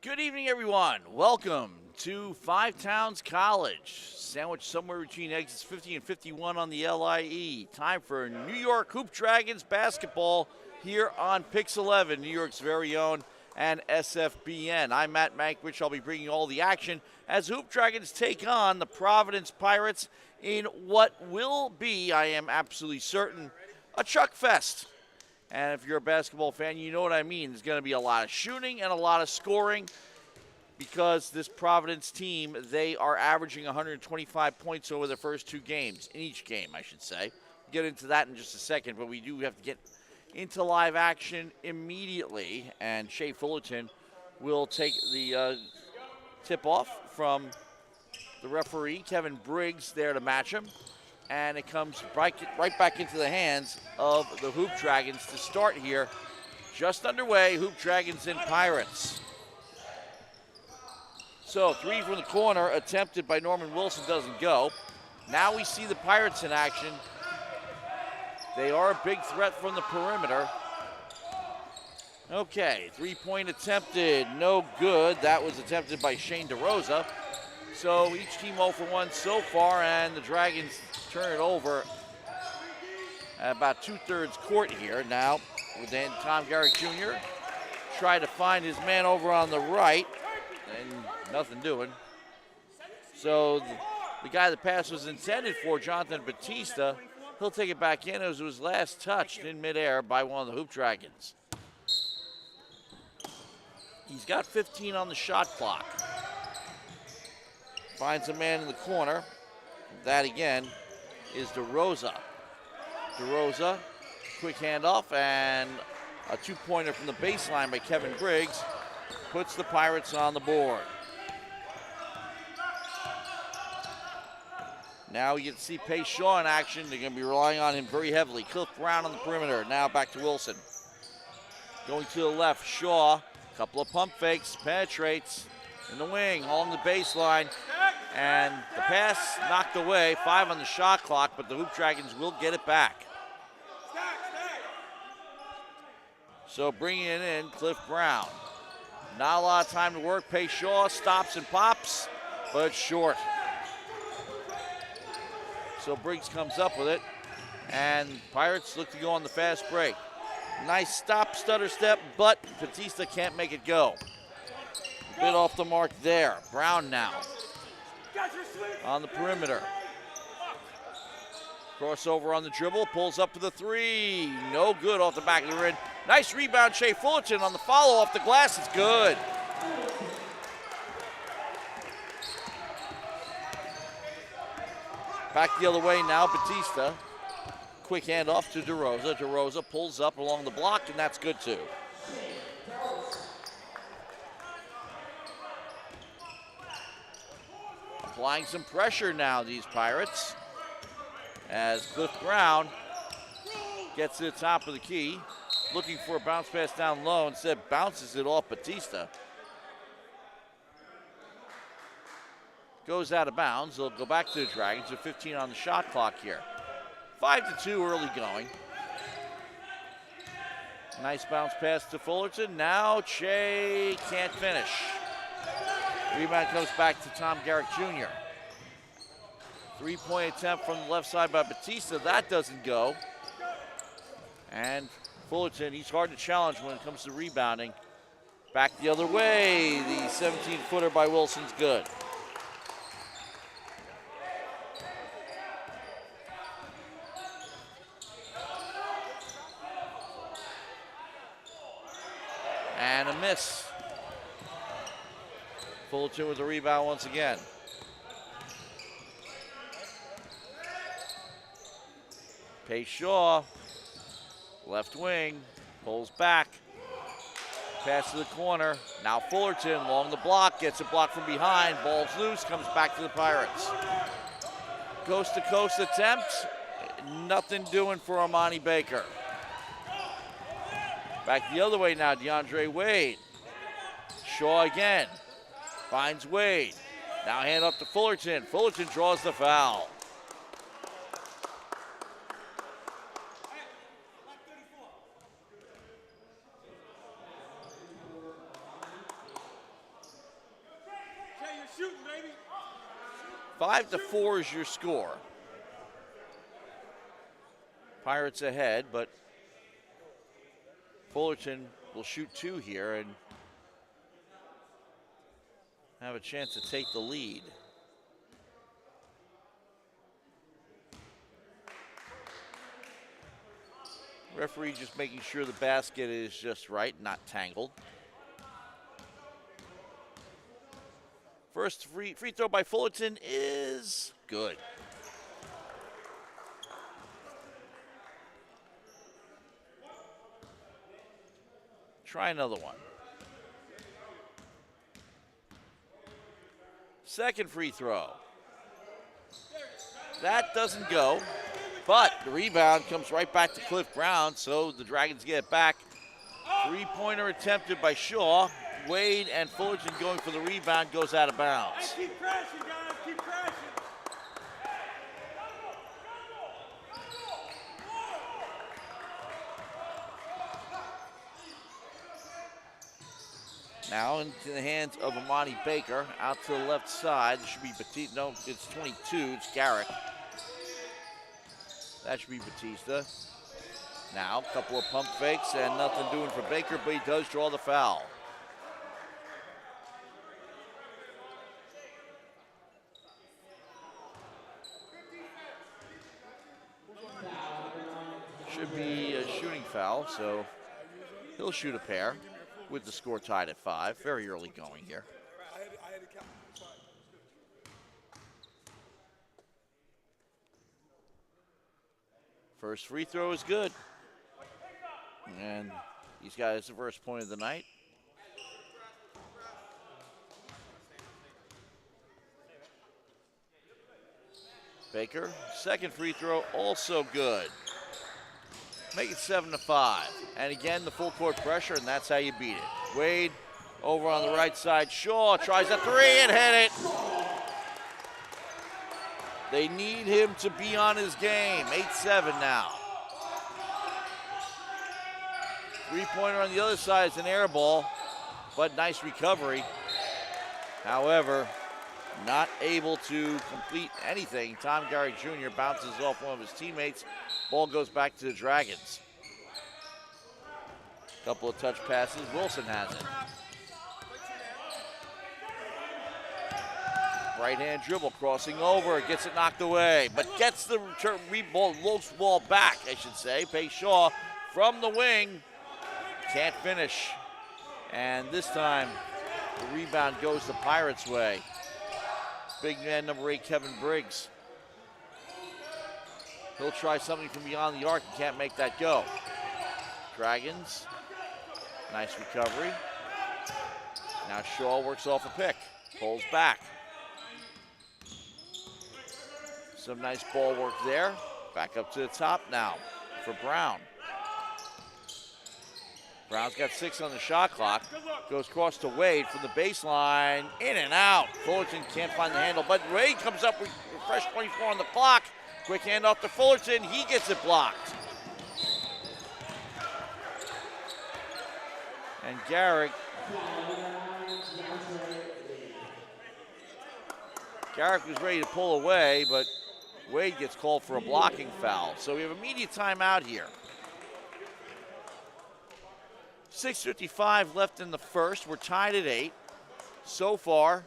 Good evening, everyone. Welcome to Five Towns College, sandwiched somewhere between exits 50 and 51 on the LIE. Time for New York Hoop Dragons basketball here on Pix 11, New York's very own, and SFBN. I'm Matt Mankiewicz. I'll be bringing all the action as Hoop Dragons take on the Providence Pirates in what will be, I am absolutely certain, a Chuck Fest. And if you're a basketball fan, you know what I mean. There's going to be a lot of shooting and a lot of scoring because this Providence team, they are averaging 125 points over the first two games, in each game, I should say. We'll get into that in just a second, but we do have to get into live action immediately. And Shea Fullerton will take the tip-off from the referee, Kevin Briggs, there to match him. And it comes right back into the hands of the Hoop Dragons to start here. Just underway, Hoop Dragons and Pirates. So, three from the corner, attempted by Norman Wilson, doesn't go. Now we see the Pirates in action. They are a big threat from the perimeter. Okay, three-point attempted, no good. That was attempted by Shane DeRosa. So each team 0 for 1 so far, and the Dragons turn it over at about 2/3 court here. Now, then Tom Garrick Jr. tried to find his man over on the right, and nothing doing. So the guy the pass was intended for, Jonathan Batista, he'll take it back in as it was last touched in midair by one of the Hoop Dragons. He's got 15 on the shot clock. Finds a man in the corner. That again is DeRosa. DeRosa, quick handoff, and a two-pointer from the baseline by Kevin Briggs puts the Pirates on the board. Now you get to see Pace Shaw in action. They're going to be relying on him very heavily. Cliff Brown on the perimeter. Now back to Wilson. Going to the left, Shaw. Couple of pump fakes, penetrates in the wing, along the baseline. And the pass knocked away, 5 on the shot clock, but the Hoop Dragons will get it back. So bringing it in, Cliff Brown. Not a lot of time to work. Shaw stops and pops, but short. So Briggs comes up with it, and Pirates look to go on the fast break. Nice stop, stutter step, but Batista can't make it go. A bit off the mark there. Brown now on the perimeter. Crossover on the dribble, pulls up to the three. No good off the back of the rim. Nice rebound, Shea Fullerton on the follow off the glass. It's good. Back the other way now, Batista. Quick handoff to DeRosa. DeRosa pulls up along the block, and that's good too. Applying some pressure now, these Pirates, as Cliff Brown gets to the top of the key, looking for a bounce pass down low, instead bounces it off Batista. Goes out of bounds. They'll go back to the Dragons with 15 on the shot clock here. 5-2 early going. Nice bounce pass to Fullerton. Now Shea can't finish. Rebound comes back to Tom Garrick Jr. Three-point attempt from the left side by Batista. That doesn't go. And Fullerton, he's hard to challenge when it comes to rebounding. Back the other way. The 17-footer by Wilson's good. And a miss. Fullerton with the rebound once again. Shaw, left wing, pulls back. Pass to the corner. Now Fullerton along the block, gets a block from behind. Ball's loose, comes back to the Pirates. Coast to coast attempt. Nothing doing for Armani Baker. Back the other way now, DeAndre Wade. Shaw again. Finds Wade. Now hand up to Fullerton. Fullerton draws the foul. Okay, you're shooting, baby. 5-4 is your score. Pirates ahead, but Fullerton will shoot two here and have a chance to take the lead. Referee just making sure the basket is just right, not tangled. First free throw by Fullerton is good. Try another one. Second free throw. That doesn't go, but the rebound comes right back to Cliff Brown, so the Dragons get it back. Three-pointer attempted by Shaw. Wade and Fullerton going for the rebound, goes out of bounds. Hey, keep crashing, guys, keep crashing. Now into the hands of Armani Baker, out to the left side. It should be Batista. No, it's 22. It's Garrick. That should be Batista. Now, a couple of pump fakes and nothing doing for Baker, but he does draw the foul. Should be a shooting foul, so he'll shoot a pair with the score tied at 5. Very early going here. First free throw is good. And he's got his first point of the night. Baker, second free throw, also good. Make it 7-5. And again, the full court pressure, and that's how you beat it. Wade over on the right side. Shaw tries a three and hit it. They need him to be on his game. 8-7 now. Three-pointer on the other side is an air ball. but nice recovery. However, not able to complete anything. Tom Garrick Jr. bounces off one of his teammates. Ball goes back to the Dragons. Couple of touch passes. Wilson has it. Right hand dribble, crossing over, gets it knocked away, but gets the return loose ball back, I should say. Pay Shaw from the wing, can't finish. And this time, the rebound goes the Pirates' way. Big man number 8, Kevin Briggs. He'll try something from beyond the arc and can't make that go. Dragons, nice recovery. Now Shaw works off a pick, pulls back. Some nice ball work there. Back up to the top now for Brown. Brown's got 6 on the shot clock. Goes across to Wade from the baseline. In and out. Fullerton can't find the handle, but Wade comes up with a fresh 24 on the clock. Quick handoff to Fullerton. He gets it blocked. And Garrick was ready to pull away, but Wade gets called for a blocking foul. So we have immediate timeout here. 6:55 left in the first. We're tied at 8. So far,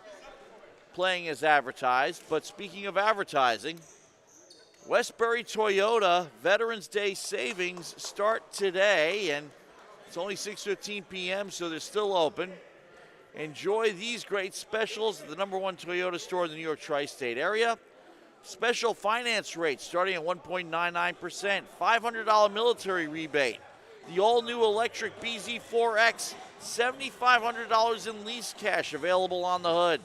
playing as advertised. But speaking of advertising, Westbury Toyota Veterans Day savings start today, and it's only 6:15 p.m., so they're still open. Enjoy these great specials at the #1 Toyota store in the New York tri-state area. Special finance rates starting at 1.99%, $500 military rebate. The all-new electric BZ4X, $7,500 in lease cash available on the hood.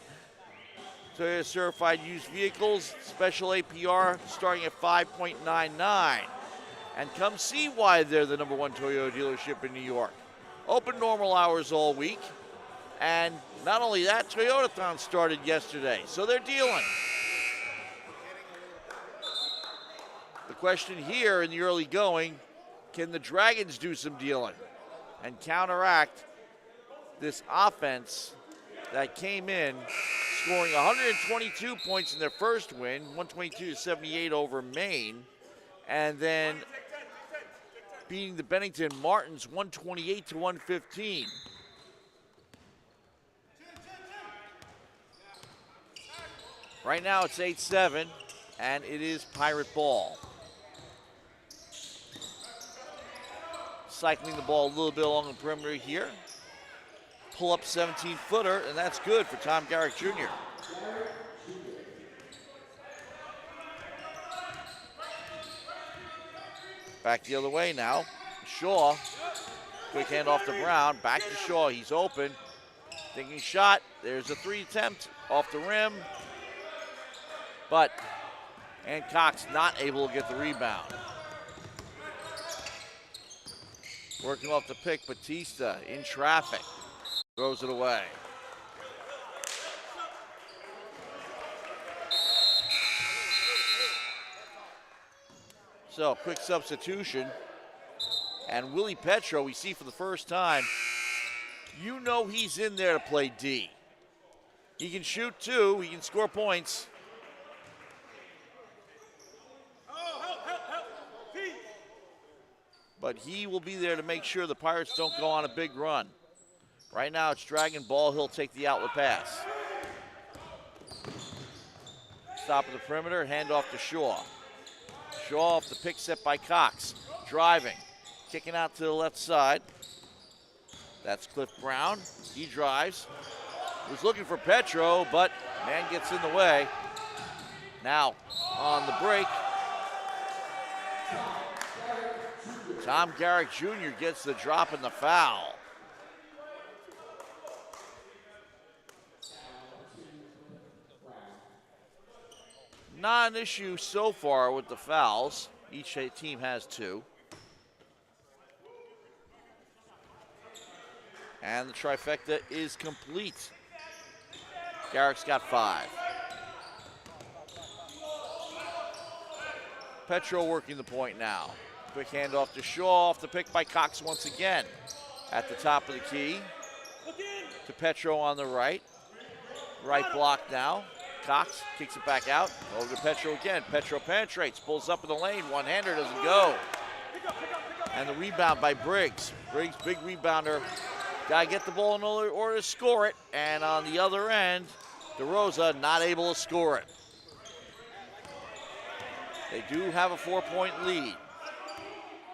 Toyota certified used vehicles, special APR starting at 5.99. And come see why they're the #1 Toyota dealership in New York. Open normal hours all week. And not only that, Toyotathon started yesterday, so they're dealing. The question here in the early going, can the Dragons do some dealing and counteract this offense that came in scoring 122 points in their first win, 122-78 over Maine, and then beating the Bennington Martins 128-115. Right now it's 8-7, and it is Pirate ball. Cycling the ball a little bit along the perimeter here. Pull up 17-footer, and that's good for Tom Garrick Jr. Back the other way now. Shaw, quick hand off to Brown, back to Shaw, he's open. Thinking shot, there's a 3 attempt off the rim. But Hancock's not able to get the rebound. Working off the pick, Batista in traffic. Throws it away. So, quick substitution. And Willie Petro, we see for the first time, you know he's in there to play D. He can shoot too, he can score points. But he will be there to make sure the Pirates don't go on a big run. Right now it's Dragon ball, he'll take the outlet pass. Stop at the perimeter, hand off to Shaw. Shaw off the pick set by Cox. Driving, kicking out to the left side. That's Cliff Brown, he drives. Was looking for Petro, but man gets in the way. Now on the break, Tom Garrick Jr. gets the drop and the foul. Not an issue so far with the fouls. Each team has 2. And the trifecta is complete. Garrick's got 5. Petro working the point now. Quick handoff to Shaw, off the pick by Cox once again. At the top of the key. to Petro on the right. Right block now. Cox kicks it back out. Over to Petro again. Petro penetrates, pulls up in the lane. One-hander doesn't go. And the rebound by Briggs. Briggs, big rebounder. Got to get the ball in order to score it. And on the other end, DeRosa not able to score it. They do have a 4-point lead.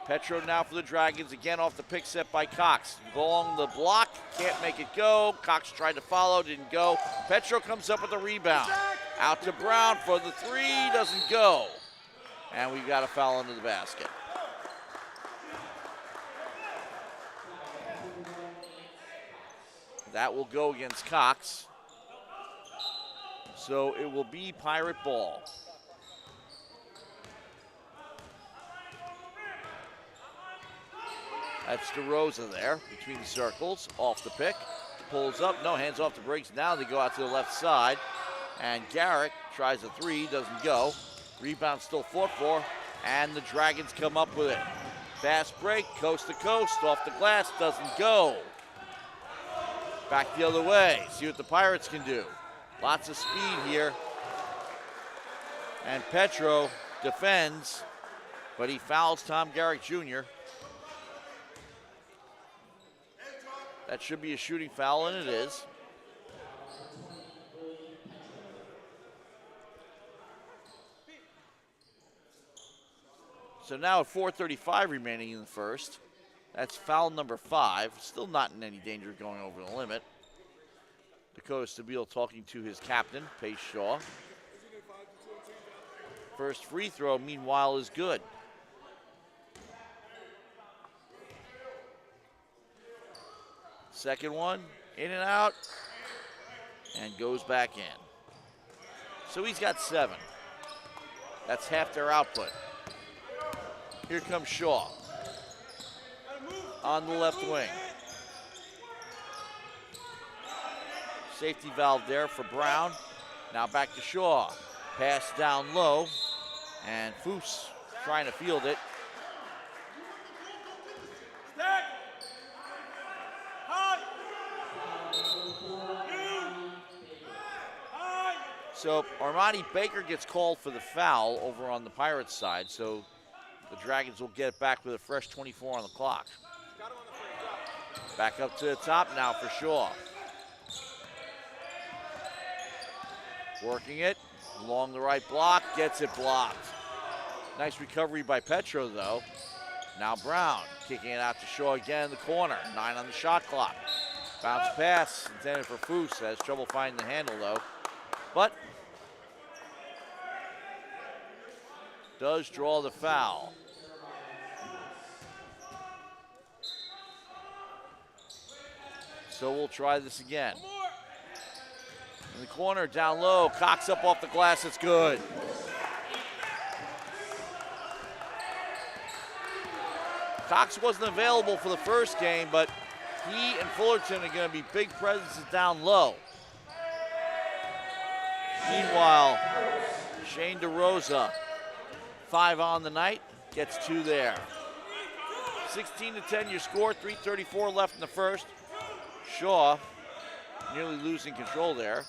Petro now for the Dragons, again off the pick set by Cox. Along the block, can't make it go. Cox tried to follow, didn't go. Petro comes up with a rebound. Out to Brown for the three, doesn't go. And we've got a foul into the basket. That will go against Cox. So it will be Pirate ball. That's DeRosa there between the circles, off the pick, pulls up, no, hands off to Briggs. Now they go out to the left side, and Garrett tries a three, doesn't go. Rebound still fought for, and the Dragons come up with it. Fast break, coast to coast, off the glass, doesn't go. Back the other way, see what the Pirates can do. Lots of speed here. And Petro defends, but he fouls Tom Garrett Jr. That should be a shooting foul, and it is. So now 4:35 remaining in the first. That's foul number 5. Still not in any danger of going over the limit. Dakota Stabile talking to his captain, Pace Shaw. First free throw, meanwhile, is good. Second one, in and out, and goes back in. So he's got 7. That's half their output. Here comes Shaw on the left wing. Safety valve there for Brown. Now back to Shaw. Pass down low, and Foose trying to field it. So Armani Baker gets called for the foul over on the Pirates side, so the Dragons will get it back with a fresh 24 on the clock. Back up to the top now for Shaw. Working it along the right block, gets it blocked. Nice recovery by Petro though. Now Brown kicking it out to Shaw again in the corner. 9 on the shot clock. Bounce pass intended for Foose. Has trouble finding the handle though. But does draw the foul. So we'll try this again. In the corner, down low, Cox up off the glass, it's good. Cox wasn't available for the first game, but he and Fullerton are going to be big presences down low. Meanwhile, Shane DeRosa, 5 on the night, gets 2 there. 16-10 your score, 3:34 left in the first. Shaw nearly losing control there.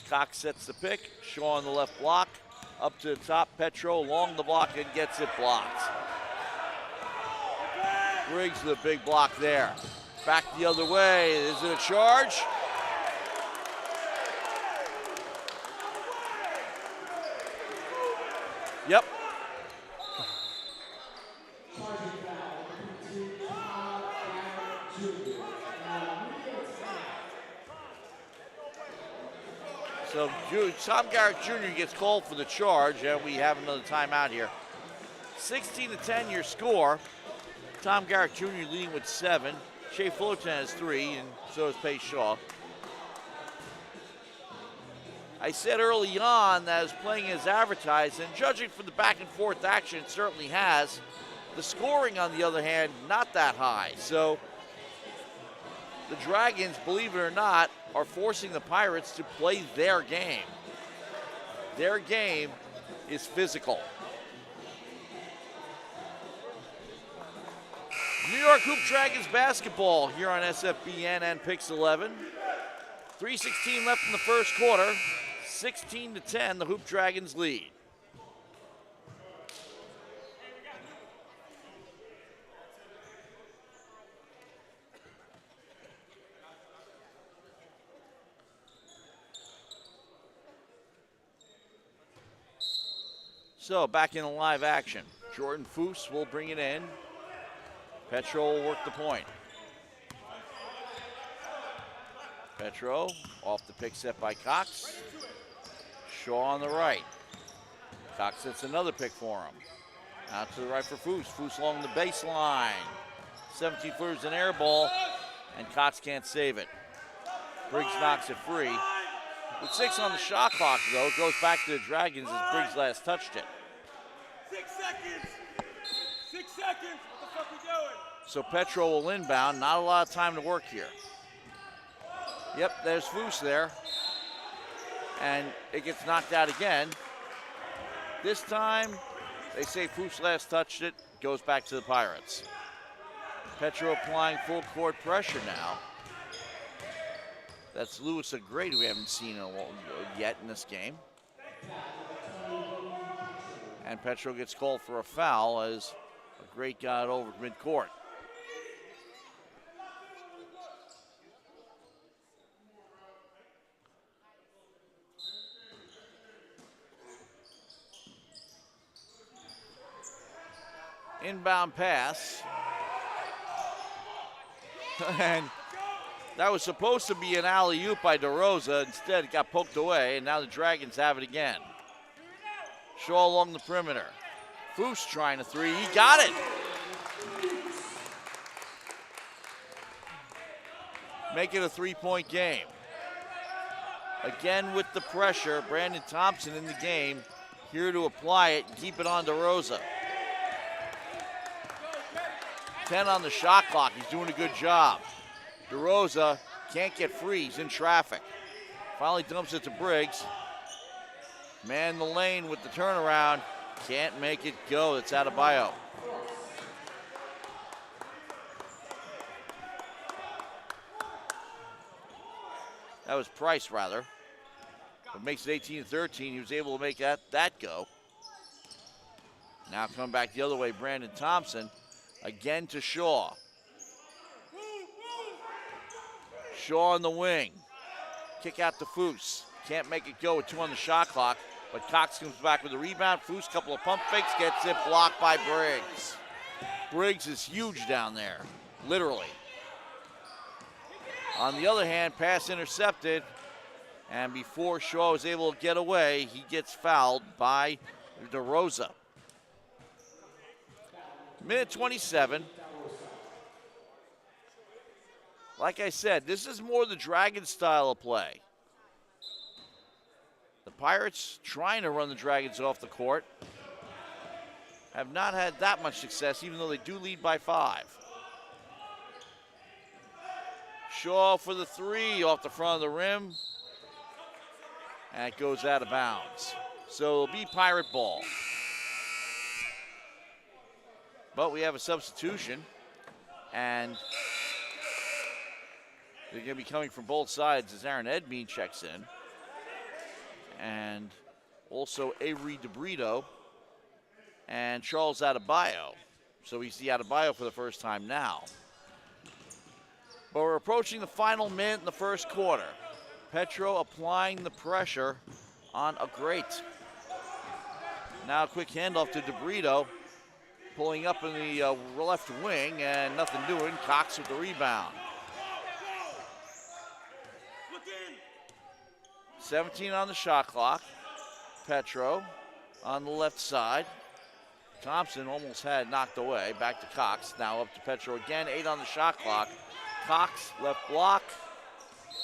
Cox sets the pick, Shaw on the left block, up to the top, Petro along the block and gets it blocked. Briggs with a big block there. Back the other way, is it a charge? Yep. So Tom Garrett Jr. gets called for the charge, and we have another timeout here. 16-10 your score. Tom Garrett Jr. leading with 7. Shea Fullerton has 3, and so is Pace Shaw. I said early on that it was playing as advertised, and judging from the back and forth action, it certainly has. The scoring, on the other hand, not that high. So the Dragons, believe it or not, are forcing the Pirates to play their game. Their game is physical. New York Hoop Dragons basketball here on SFBN and Pix 11. 3:16 left in the first quarter. 16-10, the Hoop Dragons lead. So back in the live action. Jordan Foose will bring it in. Petro will work the point. Petro off the pick set by Cox. Shaw on the right. Cox sets another pick for him. Out to the right for Foose. Foose along the baseline. 17-footer's an air ball, and Cox can't save it. Briggs knocks it free. With 6 on the shot clock, though, it goes back to the Dragons as Briggs last touched it. 6 seconds. 6 seconds. What the fuck we doing? So Petro will inbound. Not a lot of time to work here. Yep, there's Foose there. And it gets knocked out again. This time, they say Foose last touched it. Goes back to the Pirates. Petro applying full court pressure now. That's Lewis a great who we haven't seen yet in this game. And Petro gets called for a foul as a great got over midcourt. Inbound pass. And that was supposed to be an alley-oop by DeRosa. Instead, it got poked away, and now the Dragons have it again. Shaw along the perimeter. Foose trying a three. He got it. Make it a three-point game. Again with the pressure, Brandon Thompson in the game, here to apply it and keep it on DeRosa. 10 on the shot clock. He's doing a good job. DeRosa can't get free. He's in traffic. Finally dumps it to Briggs. Man the lane with the turnaround. Can't make it go. It's Adebayo. That was Price, rather. But makes it 18-13. He was able to make that go. Now coming back the other way, Brandon Thompson. Again to Shaw. Shaw on the wing. Kick out to Foose. Can't make it go with 2 on the shot clock, but Cox comes back with a rebound. Foose, couple of pump fakes, gets it blocked by Briggs. Briggs is huge down there, literally. On the other hand, pass intercepted, and before Shaw was able to get away, he gets fouled by DeRosa. Minute 27. Like I said, this is more the Dragons style of play. The Pirates trying to run the Dragons off the court. Have not had that much success, even though they do lead by 5. Shaw for the 3 off the front of the rim. And it goes out of bounds. So it'll be Pirate ball. But we have a substitution, and they're going to be coming from both sides as Aaron Edmead checks in. And also Avery DeBrito and Charles Adebayo. So we see Adebayo for the first time now. But we're approaching the final minute in the first quarter. Petro applying the pressure on a great. Now a quick handoff to DeBrito. Pulling up in the left wing and nothing doing. Cox with the rebound. 17 on the shot clock. Petro on the left side. Thompson almost had it knocked away. Back to Cox. Now up to Petro again. 8 on the shot clock. Cox left block.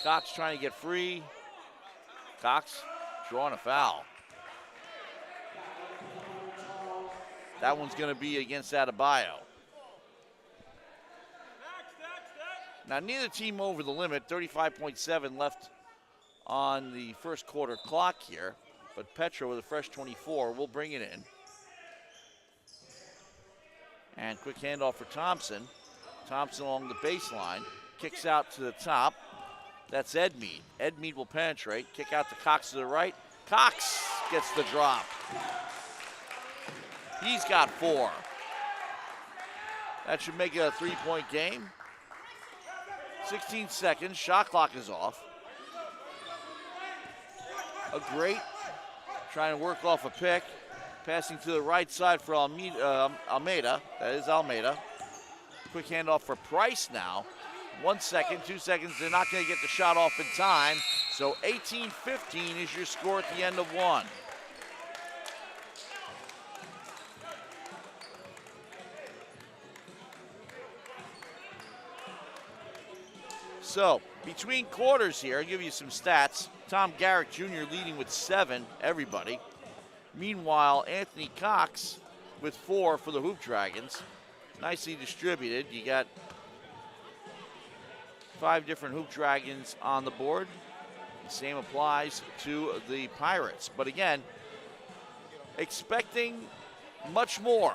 Cox trying to get free. Cox drawing a foul. That one's going to be against Adebayo. Now, neither team over the limit. 35.7 left on the first quarter clock here. But Petro with a fresh 24 will bring it in. And quick handoff for Thompson. Thompson along the baseline. Kicks out to the top. That's Edmead. Edmead will penetrate. Kick out to Cox to the right. Cox gets the drop. He's got 4. That should make it a 3-point game. 16 seconds. Shot clock is off. A great trying to work off a pick. Passing to the right side for Almeida. That is Almeida. Quick handoff for Price now. 1 second, 2 seconds. They're not going to get the shot off in time. So 18-15 is your score at the end of 1. So between quarters here, I'll give you some stats. Tom Garrick Jr. leading with 7, everybody. Meanwhile, Anthony Cox with 4 for the Hoop Dragons. Nicely distributed. You got 5 different Hoop Dragons on the board. The same applies to the Pirates. But again, expecting much more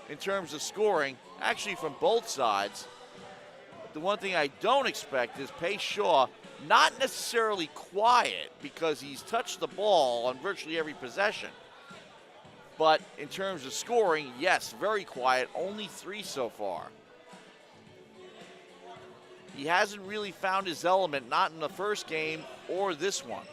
in terms of scoring, actually from both sides. The one thing I don't expect is Pace Shaw, not necessarily quiet because he's touched the ball on virtually every possession. But in terms of scoring, yes, very quiet, only 3 so far. He hasn't really found his element, not in the first game or this one.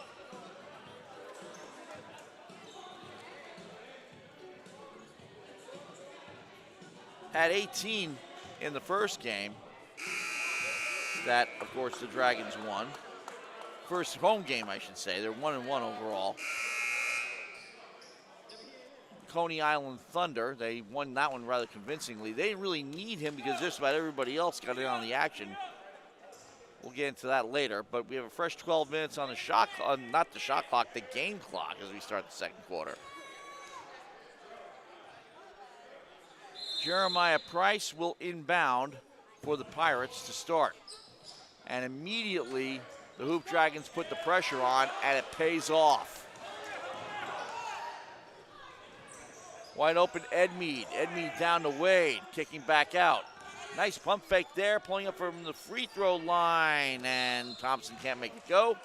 Had 18 in the first game. That, of course, the Dragons won. First home game, I should say. They're 1-1 overall. Coney Island Thunder, they won that one rather convincingly. They didn't really need him because just about everybody else got in on the action. We'll get into that later, but we have a fresh 12 minutes on the shot clock, not the shot clock, the game clock as we start the second quarter. Jeremiah Price will inbound for the Pirates to start. And immediately the Hoop Dragons put the pressure on, and it pays off. Wide open Edmead. Edmead down to Wade, kicking back out. Nice pump fake there, pulling up from the free throw line, and Thompson can't make it go.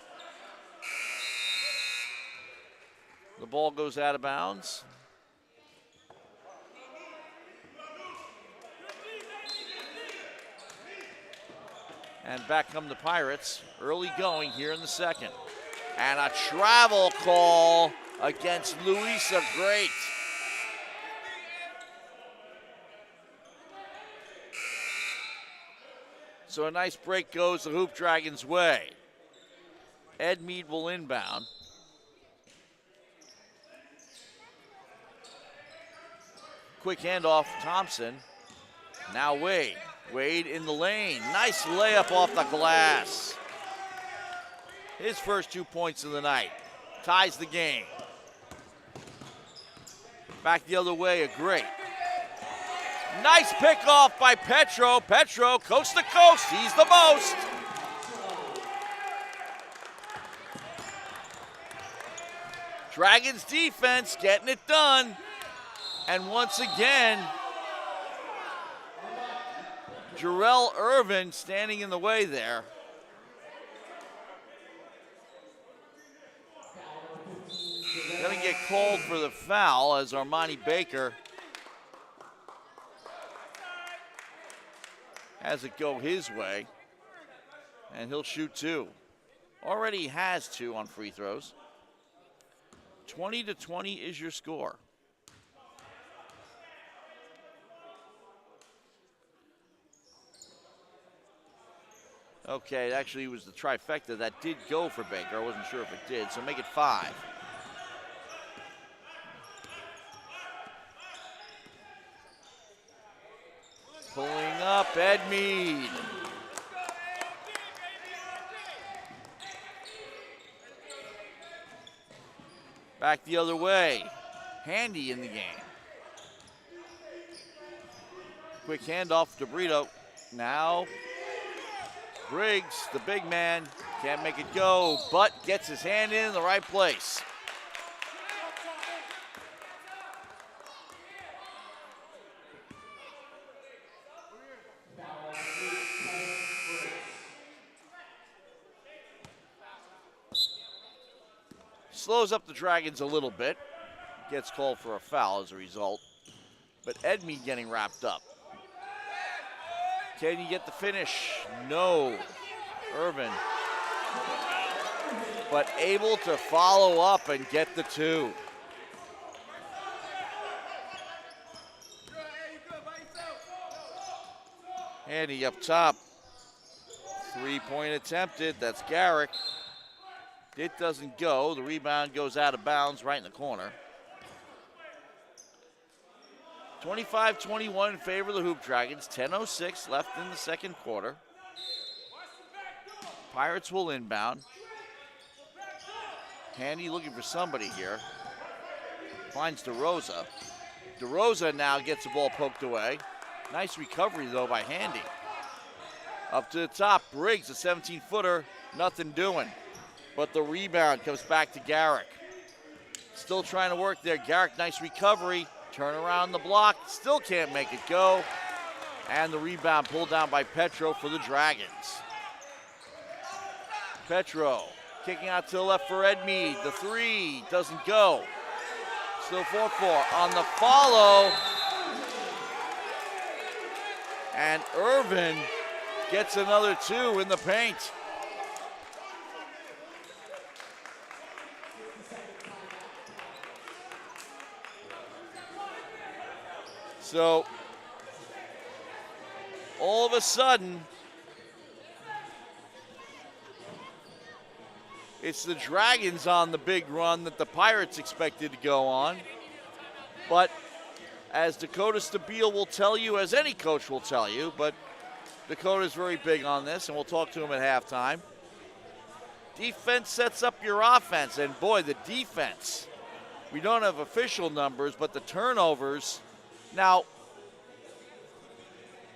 The ball goes out of bounds. And back come the Pirates, early going here in the second. And a travel call against Louisa Great. So a nice break goes the Hoop Dragons' way. Edmead will inbound. Quick handoff, Thompson. Now Wade. Wade in the lane. Nice layup off the glass. His first 2 points of the night. Ties the game. Back the other way, a great. Nice pick off by Petro. Petro, coast to coast. He's the most. Dragons defense getting it done. And once again, Jarrell Irvin standing in the way there. Gonna get called for the foul as Armani Baker has it go his way. And he'll shoot 2. Already has 2 on free throws. 20-20 is your score. Okay, it actually was the trifecta that did go for Baker. I wasn't sure if it did, so make it 5. Pulling up, Edmead. Back the other way. Handy in the game. Quick handoff to Brito. Now Briggs, the big man, can't make it go, but gets his hand in the right place. Slows up the Dragons a little bit. Gets called for a foul as a result. But Edmead getting wrapped up. Can you get the finish? No. Irvin. But able to follow up and get the 2. Handy up top. 3-point attempted. That's Garrick. It doesn't go. The rebound goes out of bounds right in the corner. 25-21 in favor of the Hoop Dragons. 10:06 left in the second quarter. Pirates will inbound. Handy looking for somebody here. Finds DeRosa. DeRosa now gets the ball poked away. Nice recovery, though, by Handy. Up to the top, Briggs, a 17-footer, nothing doing. But the rebound comes back to Garrick. Still trying to work there. Garrick, nice recovery. Turn around the block, still can't make it go. And the rebound pulled down by Petro for the Dragons. Petro kicking out to the left for Edmead. The 3 doesn't go. Still 4-4 on the follow. And Irvin gets another 2 in the paint. So, all of a sudden, it's the Dragons on the big run that the Pirates expected to go on. But as Dakota Stabile will tell you, as any coach will tell you, but Dakota's very big on this, and we'll talk to him at halftime. Defense sets up your offense, and boy, the defense. We don't have official numbers, but the turnovers. Now,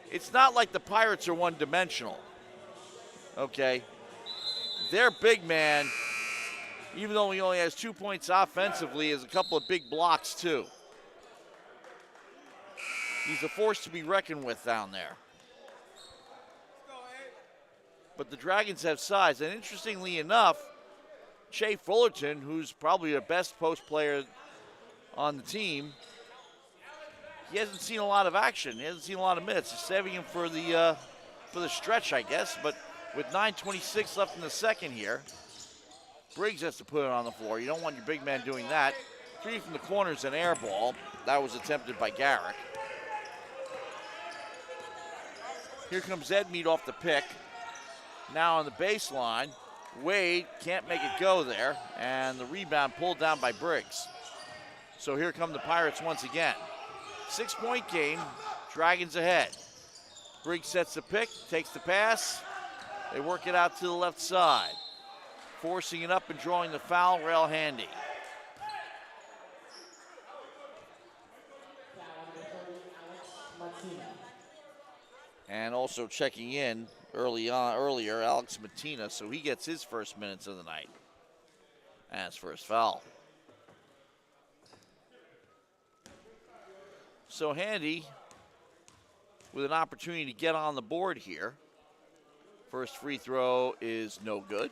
it's not like the Pirates are one-dimensional, okay? Their big man, even though he only has 2 points offensively, has a couple of big blocks too. He's a force to be reckoned with down there. But the Dragons have size, and interestingly enough, Shea Fullerton, who's probably the best post player on the team, he hasn't seen a lot of action. He hasn't seen a lot of minutes. He's saving him for the stretch, I guess. But with 9:26 left in the second here, Briggs has to put it on the floor. You don't want your big man doing that. 3 from the corner's an air ball. That was attempted by Garrick. Here comes Edmead off the pick. Now on the baseline, Wade can't make it go there, and the rebound pulled down by Briggs. So here come the Pirates once again. 6-point game, Dragons ahead. Briggs sets the pick, takes the pass. They work it out to the left side. Forcing it up and drawing the foul, Rail Handy. And also checking in earlier, Alex Matina, so he gets his first minutes of the night. And his first foul. So Handy with an opportunity to get on the board here. First free throw is no good.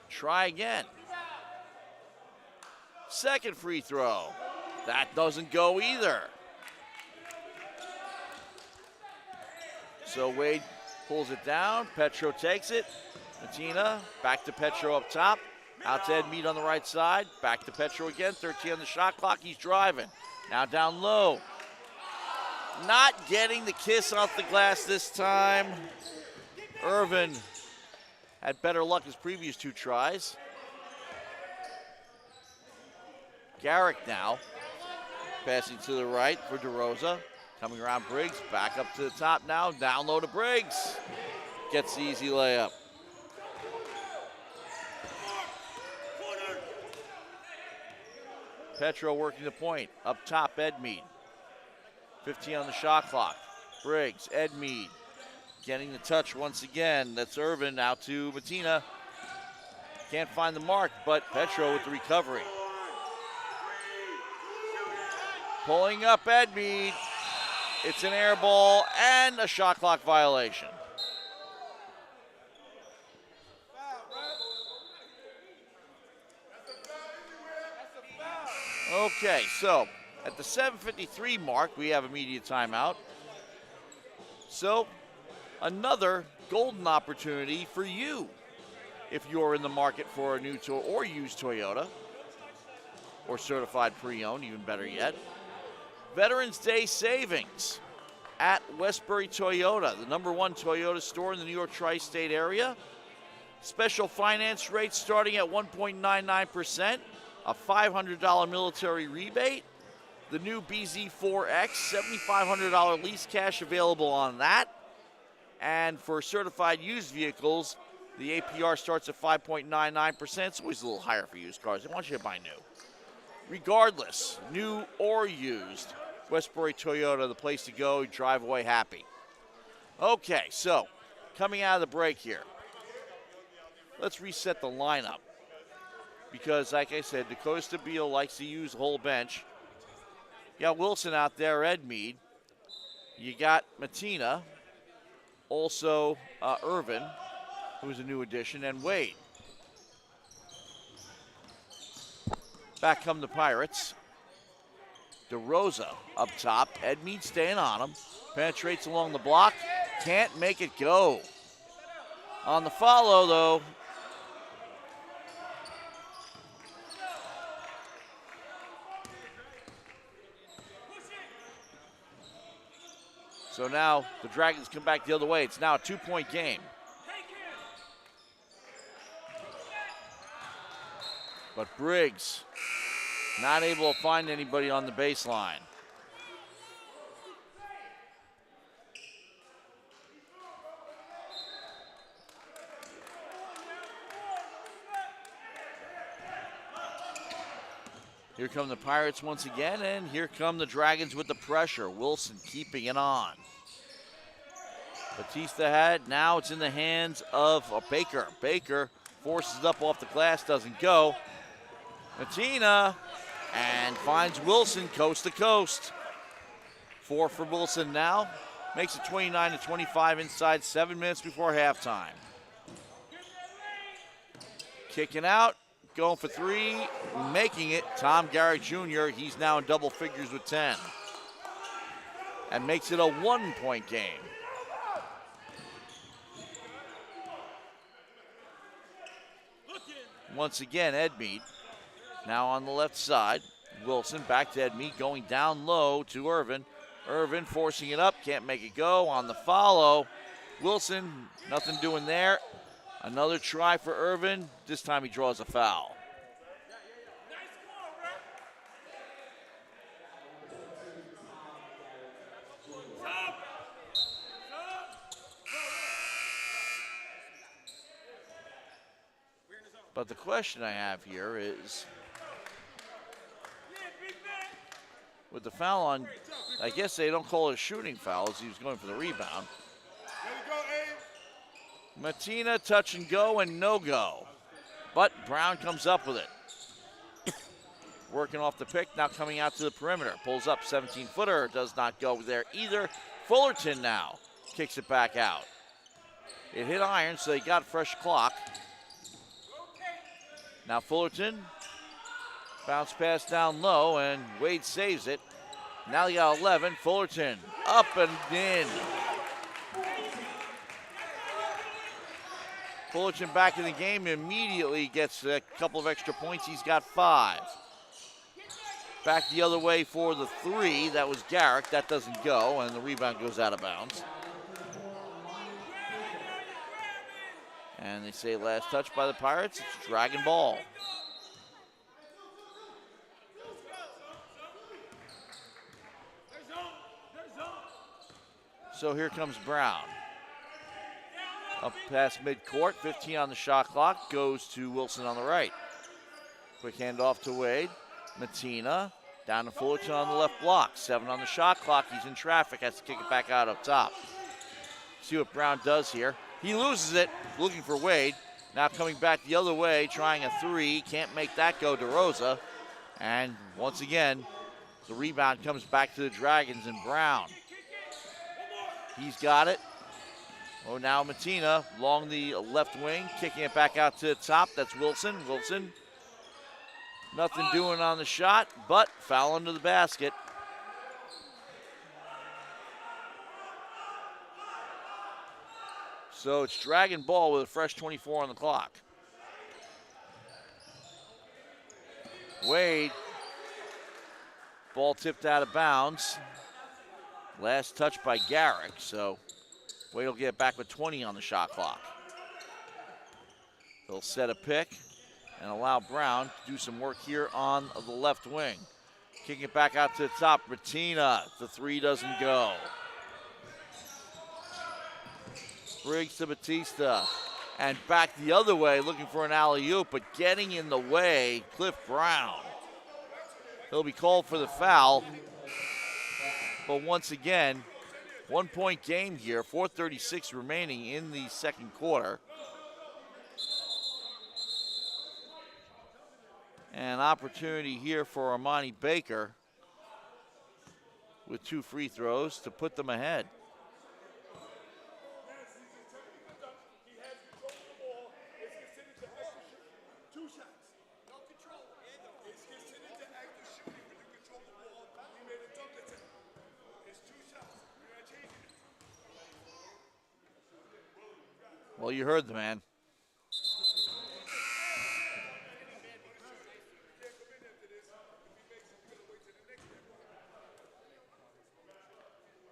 Try again. Second free throw. That doesn't go either. So Wade pulls it down. Petro takes it. Matina back to Petro up top. Out to Edmead on the right side. Back to Petro again. 13 on the shot clock. He's driving. Now down low. Not getting the kiss off the glass this time. Irvin had better luck his previous 2 tries. Garrick now passing to the right for DeRosa. Coming around Briggs. Back up to the top now. Down low to Briggs. Gets the easy layup. Petro working the point. Up top, Edmead. 15 on the shot clock. Briggs, Edmead. Getting the touch once again. That's Irvin out to Matina. Can't find the mark, but Petro with the recovery. Pulling up Edmead. It's an air ball and a shot clock violation. Okay, so at the 7:53 mark, we have immediate timeout. So another golden opportunity for you if you're in the market for a new or used Toyota or certified pre-owned, even better yet. Veterans Day savings at Westbury Toyota, the #1 Toyota store in the New York tri-state area. Special finance rates starting at 1.99%, a $500 military rebate. The new BZ4X, $7,500 lease cash available on that. And for certified used vehicles, the APR starts at 5.99%. It's always a little higher for used cars. They want you to buy new. Regardless, new or used, Westbury Toyota, the place to go. Drive away happy. Okay, so coming out of the break here, let's reset the lineup. Because, like I said, Dakota Stabile likes to use the whole bench. You got Wilson out there, Ed Mead. You got Matina, also Irvin, who's a new addition, and Wade. Back come the Pirates. DeRosa up top. Ed Mead staying on him. Penetrates along the block. Can't make it go. On the follow, though. So now the Dragons come back the other way. It's now a 2-point game. But Briggs not able to find anybody on the baseline. Here come the Pirates once again, and here come the Dragons with the pressure. Wilson keeping it on. Batista had, now it's in the hands of Baker. Baker forces it up off the glass, doesn't go. Matina, and finds Wilson coast to coast. 4 for Wilson now. Makes it 29-25 inside 7 minutes before halftime. Kicking out, going for 3, making it. Tom Garrett Jr., he's now in double figures with 10. And makes it a 1-point game. Once again, Ed Mead now on the left side. Wilson back to Ed Mead, going down low to Irvin. Irvin forcing it up, can't make it go. On the follow, Wilson, nothing doing there. Another try for Irvin. This time he draws a foul. But the question I have here is, with the foul on, I guess they don't call it a shooting foul as he was going for the rebound. Matina touch and go and no go. But Brown comes up with it. Working off the pick, now coming out to the perimeter. Pulls up, 17-footer, does not go there either. Fullerton now kicks it back out. It hit iron, so they got fresh clock. Now Fullerton, bounce pass down low, and Wade saves it. Now you got 11, Fullerton up and in. Fullerton back in the game, immediately gets a couple of extra points. He's got 5. Back the other way for the 3, that was Garrick, that doesn't go, and the rebound goes out of bounds. And they say last touch by the Pirates, it's Dragon Ball. So here comes Brown. Up past midcourt, 15 on the shot clock, goes to Wilson on the right. Quick handoff to Wade. Matina, down to Fullerton on the left block. 7 on the shot clock, he's in traffic, has to kick it back out up top. See what Brown does here. He loses it, looking for Wade. Now coming back the other way, trying a 3. Can't make that go, DeRosa. And once again, the rebound comes back to the Dragons and Brown. He's got it. Oh, now Matina along the left wing, kicking it back out to the top. That's Wilson. Wilson, nothing doing on the shot, but foul under the basket. So it's Dragon ball with a fresh 24 on the clock. Wade, ball tipped out of bounds. Last touch by Garrick, so Wade will get back with 20 on the shot clock. They'll set a pick and allow Brown to do some work here on the left wing. Kicking it back out to the top. Ratina, the three doesn't go. Briggs to Batista. And back the other way, looking for an alley-oop, but getting in the way, Cliff Brown. He'll be called for the foul. But once again, 1 point game here, 4:36 remaining in the second quarter. An opportunity here for Armani Baker with 2 free throws to put them ahead. Well, you heard the man.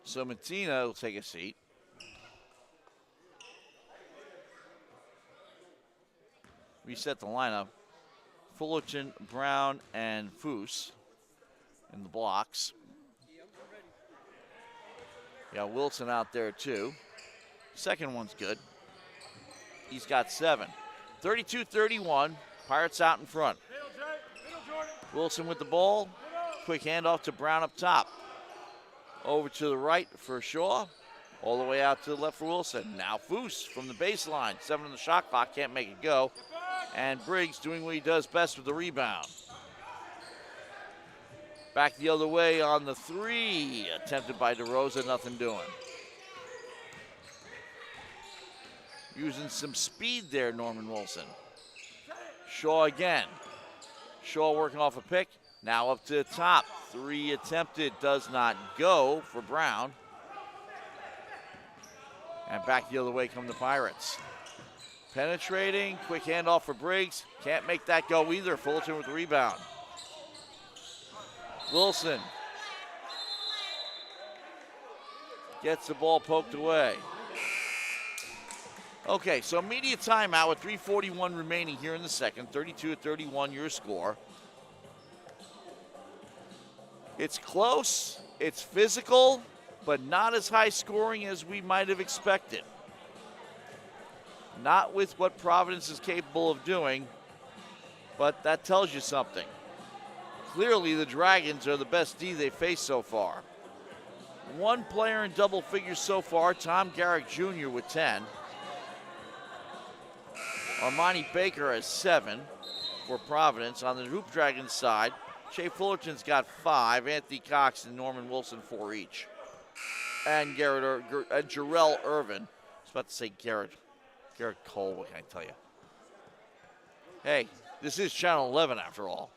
So Matina will take a seat. Reset the lineup. Fullerton, Brown, and Foose in the blocks. Got Wilson out there too. Second one's good. He's got 7. 32-31, Pirates out in front. Wilson with the ball. Quick handoff to Brown up top. Over to the right for Shaw. All the way out to the left for Wilson. Now Foose from the baseline. 7 on the shot clock, can't make it go. And Briggs doing what he does best with the rebound. Back the other way on the 3. Attempted by DeRosa, nothing doing. Using some speed there, Norman Wilson. Shaw again. Shaw working off a pick. Now up to the top. 3 attempted, does not go for Brown. And back the other way come the Pirates. Penetrating, quick handoff for Briggs. Can't make that go either. Fullerton with the rebound. Wilson gets the ball poked away. Okay, so immediate timeout with 3:41 remaining here in the second. 32-31 your score. It's close, it's physical, but not as high scoring as we might have expected. Not with what Providence is capable of doing, but that tells you something. Clearly the Dragons are the best D they've faced so far. 1 player in double figures so far, Tom Garrick Jr. with 10. Armani Baker has 7 for Providence. On the Hoop Dragons side, Shea Fullerton's got 5. Anthony Cox and Norman Wilson 4 each. And Jarrell Irvin. I was about to say Garrett Cole, what can I tell you? Hey, this is Channel 11 after all.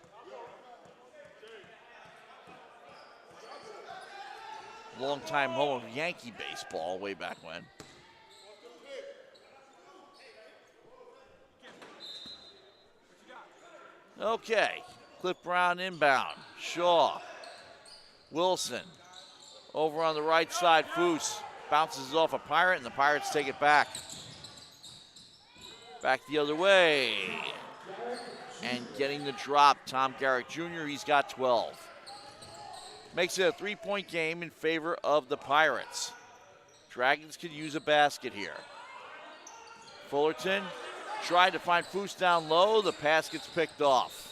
Long-time home of Yankee baseball way back when. Okay, Cliff Brown inbound. Shaw, Wilson, over on the right side, Foose bounces off a Pirate, and the Pirates take it back. Back the other way. And getting the drop, Tom Garrick Jr., he's got 12. Makes it a 3-point game in favor of the Pirates. Dragons could use a basket here. Fullerton tried to find Foose down low. The pass gets picked off.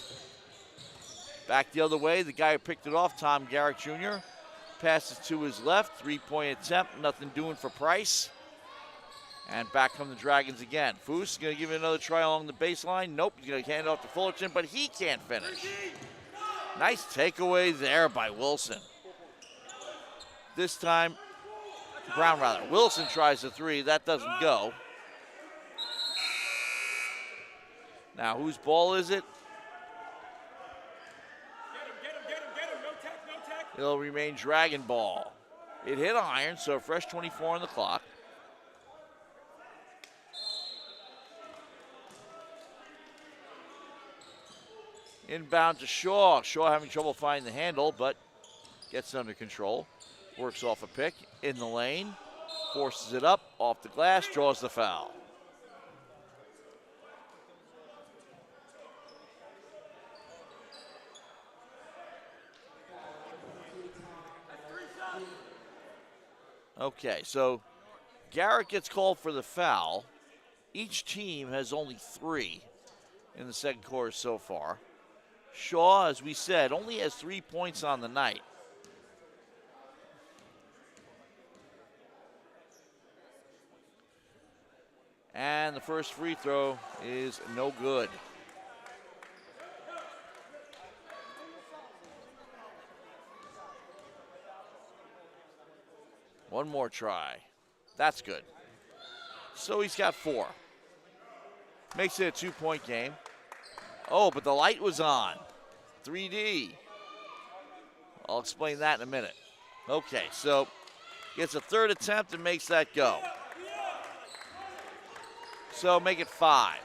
Back the other way, the guy who picked it off, Tom Garrick Jr., passes to his left. 3-point attempt, nothing doing for Price. And back come the Dragons again. Foose going to give it another try along the baseline. Nope, he's going to hand it off to Fullerton, but he can't finish. Nice takeaway there by Wilson. This time, Brown rather. Wilson tries the three. That doesn't go. Now, whose ball is it? Get him. No tech. It'll remain Dragon ball. It hit iron, so a fresh 24 on the clock. Inbound to Shaw. Shaw having trouble finding the handle, but gets it under control. Works off a pick in the lane. Forces it up, off the glass, draws the foul. Okay, so Garrett gets called for the foul. Each team has only 3 in the second quarter so far. Shaw, as we said, only has 3 points on the night. And the first free throw is no good. One more try. That's good. So he's got 4. Makes it a 2-point game. Oh, but the light was on. 3D. I'll explain that in a minute. Okay, so gets a third attempt and makes that go. So make it 5.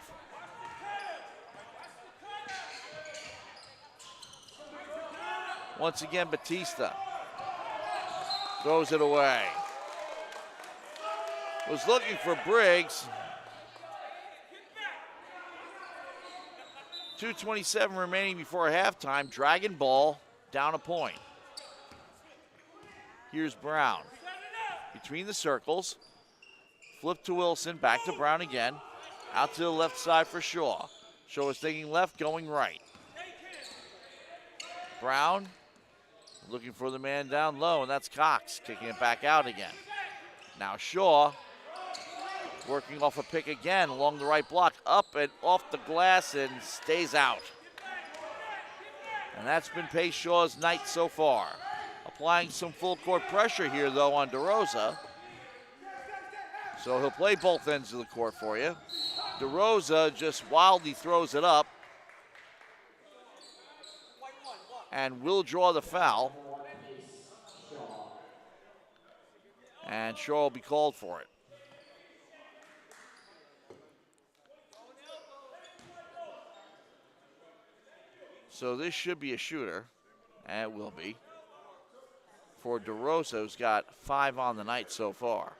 Once again, Batista throws it away. Was looking for Briggs. 2:27 remaining before halftime. Dragon ball down a point. Here's Brown. Between the circles. Flip to Wilson, back to Brown again. Out to the left side for Shaw. Shaw is thinking left, going right. Brown looking for the man down low, and that's Cox kicking it back out again. Now Shaw working off a pick again along the right block, up and off the glass and stays out. And that's been Pace Shaw's night so far. Applying some full court pressure here though on DeRosa. So he'll play both ends of the court for you. DeRosa just wildly throws it up and will draw the foul. And Shaw will be called for it. So this should be a shooter, and it will be, for DeRosa, who's got 5 on the night so far.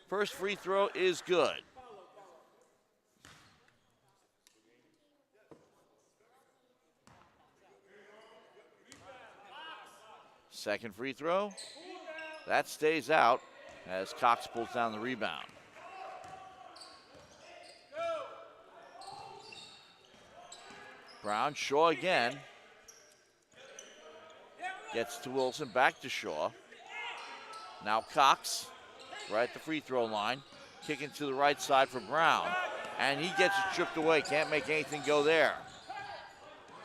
First free throw is good. Second free throw, that stays out as Cox pulls down the rebound. Brown, Shaw again. Gets to Wilson, back to Shaw. Now Cox, right at the free throw line. Kicking to the right side for Brown. And he gets it stripped away, can't make anything go there.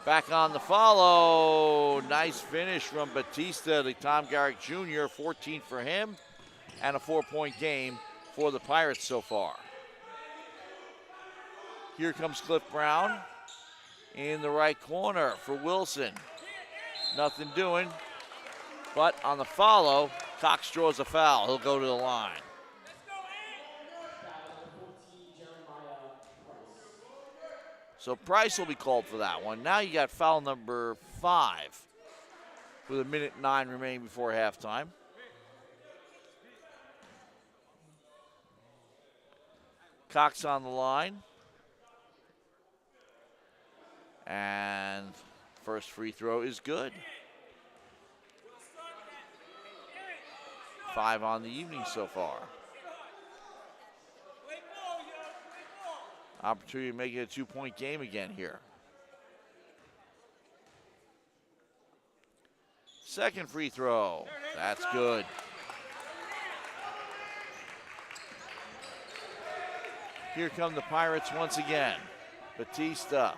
Back on the follow. Nice finish from Batista to Tom Garrick Jr., 14 for him. And a 4-point game for the Pirates so far. Here comes Cliff Brown. In the right corner for Wilson. Nothing doing. But on the follow, Cox draws a foul. He'll go to the line. So Price will be called for that one. Now you got foul number 5 with 1:09 remaining before halftime. Cox on the line. And first free throw is good. 5 on the evening so far. Opportunity to make it a 2-point game again here. Second free throw. That's good. Here come the Pirates once again. Batista.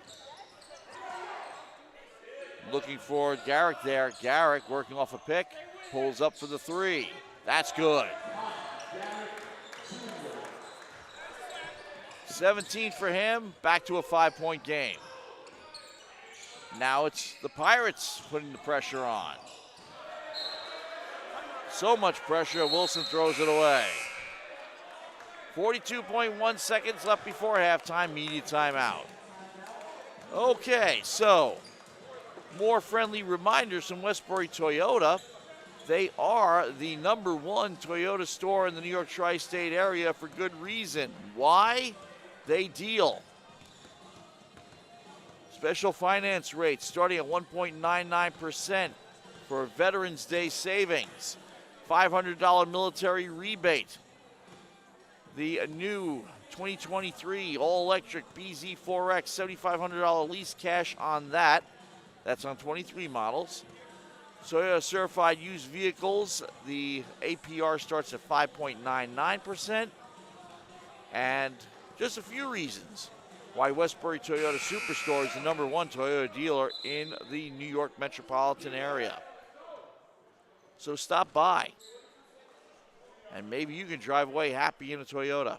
Looking for Garrick there. Garrick working off a pick, pulls up for the three. That's good. 17 for him, back to a 5-point game. Now it's the Pirates putting the pressure on. So much pressure, Wilson throws it away. 42.1 seconds left before halftime, media timeout. Okay, so more friendly reminders from Westbury Toyota. They are the #1 Toyota store in the New York tri-state area for good reason. Why? They deal. Special finance rates starting at 1.99% for Veterans Day savings. $500 military rebate. The new 2023 all-electric BZ4X, $7,500 lease cash on that. That's on 23 models. Toyota certified used vehicles, the APR starts at 5.99%. And just a few reasons why Westbury Toyota Superstore is the #1 Toyota dealer in the New York metropolitan area. So stop by, and maybe you can drive away happy in a Toyota.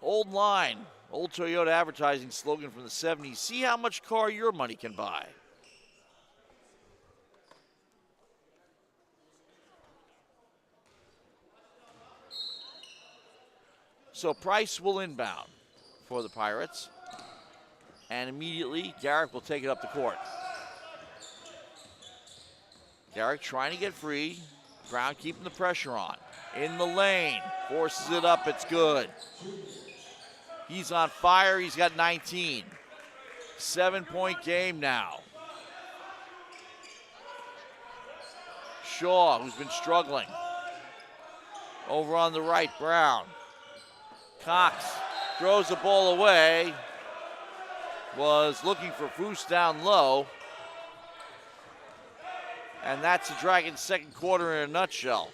Old line, old Toyota advertising slogan from the 70s. See how much car your money can buy. So Price will inbound for the Pirates. And immediately, Garrick will take it up the court. Garrick trying to get free. Brown keeping the pressure on. In the lane, forces it up, it's good. He's on fire, he's got 19. 7-point game now. Shaw, who's been struggling. Over on the right, Brown. Cox throws the ball away. Was looking for Foose down low. And that's the Dragons' second quarter in a nutshell.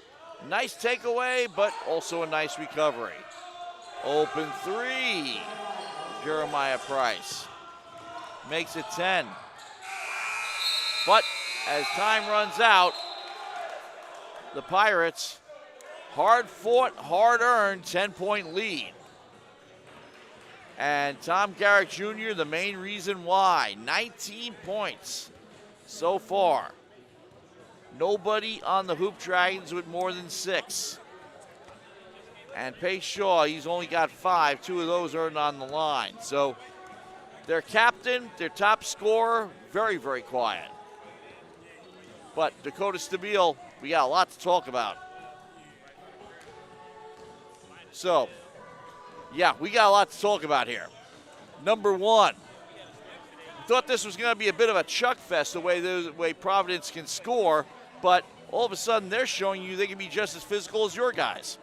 Nice takeaway, but also a nice recovery. Open three. Jeremiah Price makes it 10. But as time runs out, the Pirates, hard-fought, hard-earned 10-point lead. And Tom Garrick Jr., the main reason why. 19 points so far. Nobody on the Hoop Dragons with more than 6. And Pace Shaw, he's only got 5. 2 of those earned on the line. So their captain, their top scorer, very, very quiet. But Dakota Stabile, we got a lot to talk about. So, yeah, we got a lot to talk about here. #1. Thought this was going to be a bit of a chuck fest the way Providence can score, but all of a sudden they're showing you they can be just as physical as your guys.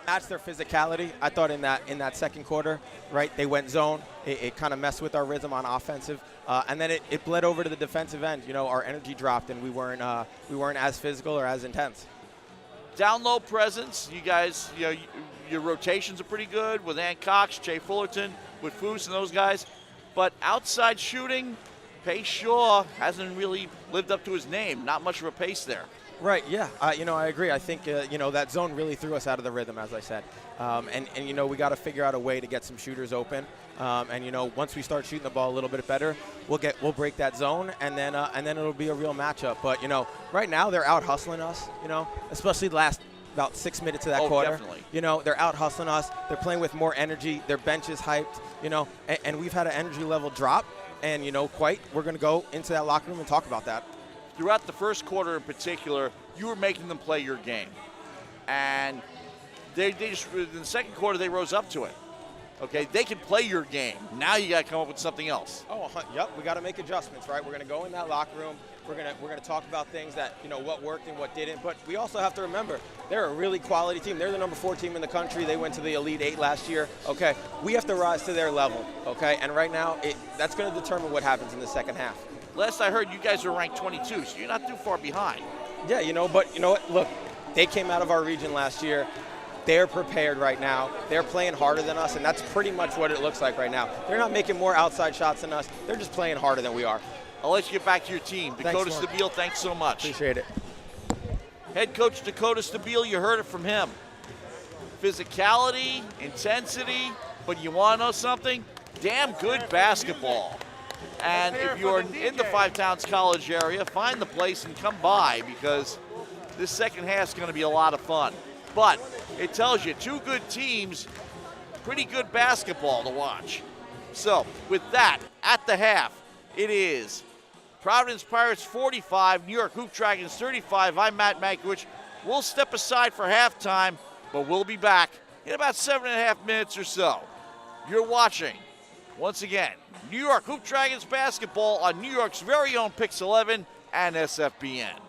Match their physicality. I thought in that second quarter, right, they went zone. It kind of messed with our rhythm on offensive, and then it bled over to the defensive end. You know, our energy dropped, and we weren't as physical or as intense. Down low presence, you guys, you know, your rotations are pretty good with Ann Cox, Jay Fullerton, with Foose and those guys. But outside shooting, Pace Shaw hasn't really lived up to his name. Not much of a pace there. Right, yeah, I agree. I think, that zone really threw us out of the rhythm, as I said. And we got to figure out a way to get some shooters open. Once we start shooting the ball a little bit better, we'll break that zone, and then it'll be a real matchup. But, right now they're out hustling us, especially the last about 6 minutes of that quarter. Definitely. They're out hustling us. They're playing with more energy. Their bench is hyped, and we've had an energy level drop. And, we're going to go into that locker room and talk about that. Throughout the first quarter in particular, you were making them play your game. And they just, in the second quarter, they rose up to it. Okay, they can play your game. Now you got to come up with something else. Oh, yep, we got to make adjustments, right? We're going to go in that locker room. We're going to talk about things that, what worked and what didn't. But we also have to remember, they're a really quality team. They're the #4 team in the country. They went to the Elite 8 last year. Okay, we have to rise to their level. Okay, and right now, that's going to determine what happens in the second half. Last I heard, you guys are ranked 22, so you're not too far behind. Yeah, but you know what? Look, they came out of our region last year. they're prepared right now. They're playing harder than us, and that's pretty much what it looks like right now. They're not making more outside shots than us. They're just playing harder than we are. I'll let you get back to your team. Dakota Thanks, Mark. Stabile, thanks so much. Appreciate it. Head coach Dakota Stabile, you heard it from him. Physicality, intensity, but you want to know something? Damn good basketball. And if you're in the Five Towns College area, find the place and come by, because this second half is going to be a lot of fun. But it tells you two good teams, pretty good basketball to watch. So with that, at the half, it is Providence Pirates 45, New York Hoop Dragons 35. I'm Matt Mankiewicz. We'll step aside for halftime, but we'll be back in about 7.5 minutes or so. You're watching, once again, New York Hoop Dragons basketball on New York's very own Pix 11 and SFBN.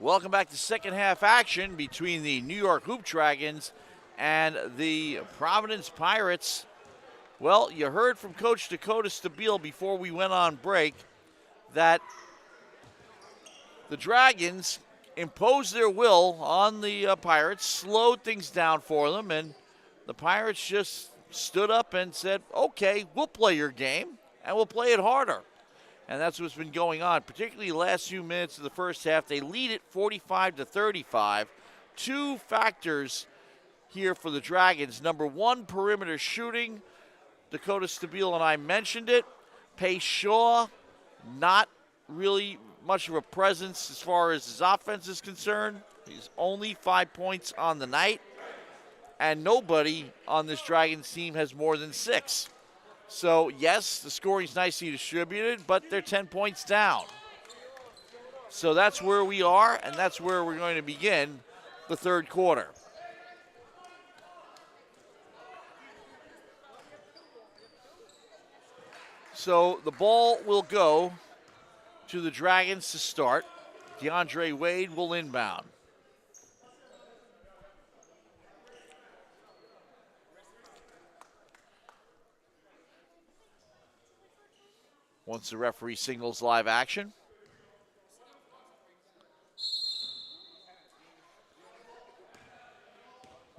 Welcome back to second half action between the New York Hoop Dragons and the Providence Pirates. Well, you heard from Coach Dakota Stabile before we went on break that the Dragons imposed their will on the Pirates, slowed things down for them, and the Pirates just stood up and said, okay, we'll play your game, and we'll play it harder. And that's what's been going on, particularly the last few minutes of the first half. They lead it 45-35. Two factors here for the Dragons. Number one, perimeter shooting. Dakota Stabile and I mentioned it. Pace Shaw, not really much of a presence as far as his offense is concerned. He's only 5 points on the night. And nobody on this Dragons team has more than 6. So, yes, the scoring's nicely distributed, but they're 10 points down. So that's where we are, and that's where we're going to begin the third quarter. So the ball will go to the Dragons to start. DeAndre Wade will inbound. Once the referee signals live action.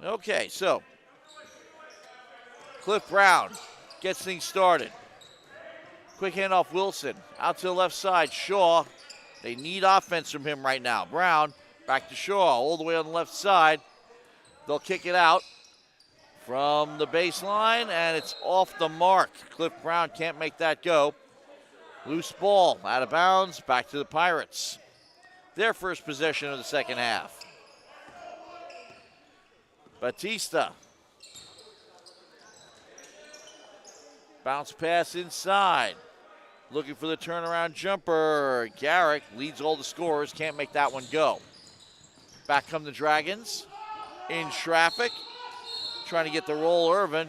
Okay, so Cliff Brown gets things started. Quick handoff, Wilson. Out to the left side, Shaw. They need offense from him right now. Brown, back to Shaw, all the way on the left side. They'll kick it out from the baseline, and it's off the mark. Cliff Brown can't make that go. Loose ball, out of bounds, back to the Pirates. Their first possession of the second half. Batista. Bounce pass inside. Looking for the turnaround jumper. Garrick leads all the scorers, can't make that one go. Back come the Dragons. In traffic. Trying to get the roll, Irvin.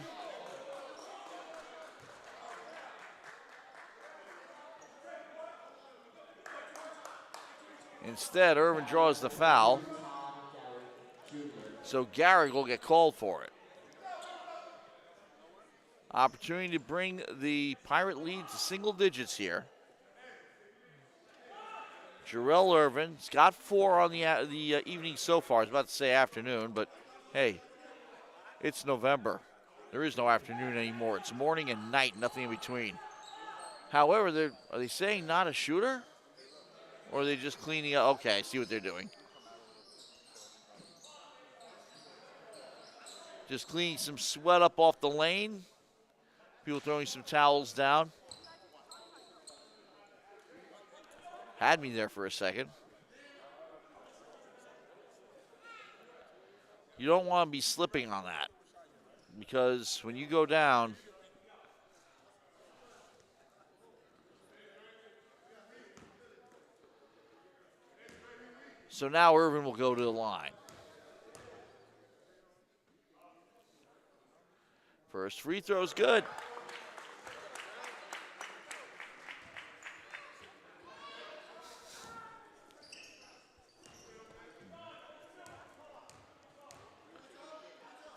Instead, Irvin draws the foul. So Garrick will get called for it. Opportunity to bring the Pirate lead to single digits here. Jarrell Irvin's got 4 on the evening so far. I was about to say afternoon, but hey, it's November. There is no afternoon anymore. It's morning and night, nothing in between. However, are they saying not a shooter? Or are they just cleaning up? Okay, I see what they're doing. Just cleaning some sweat up off the lane. People throwing some towels down. Had me there for a second. You don't want to be slipping on that, because when you go down, so now Irvin will go to the line. First free throw's good.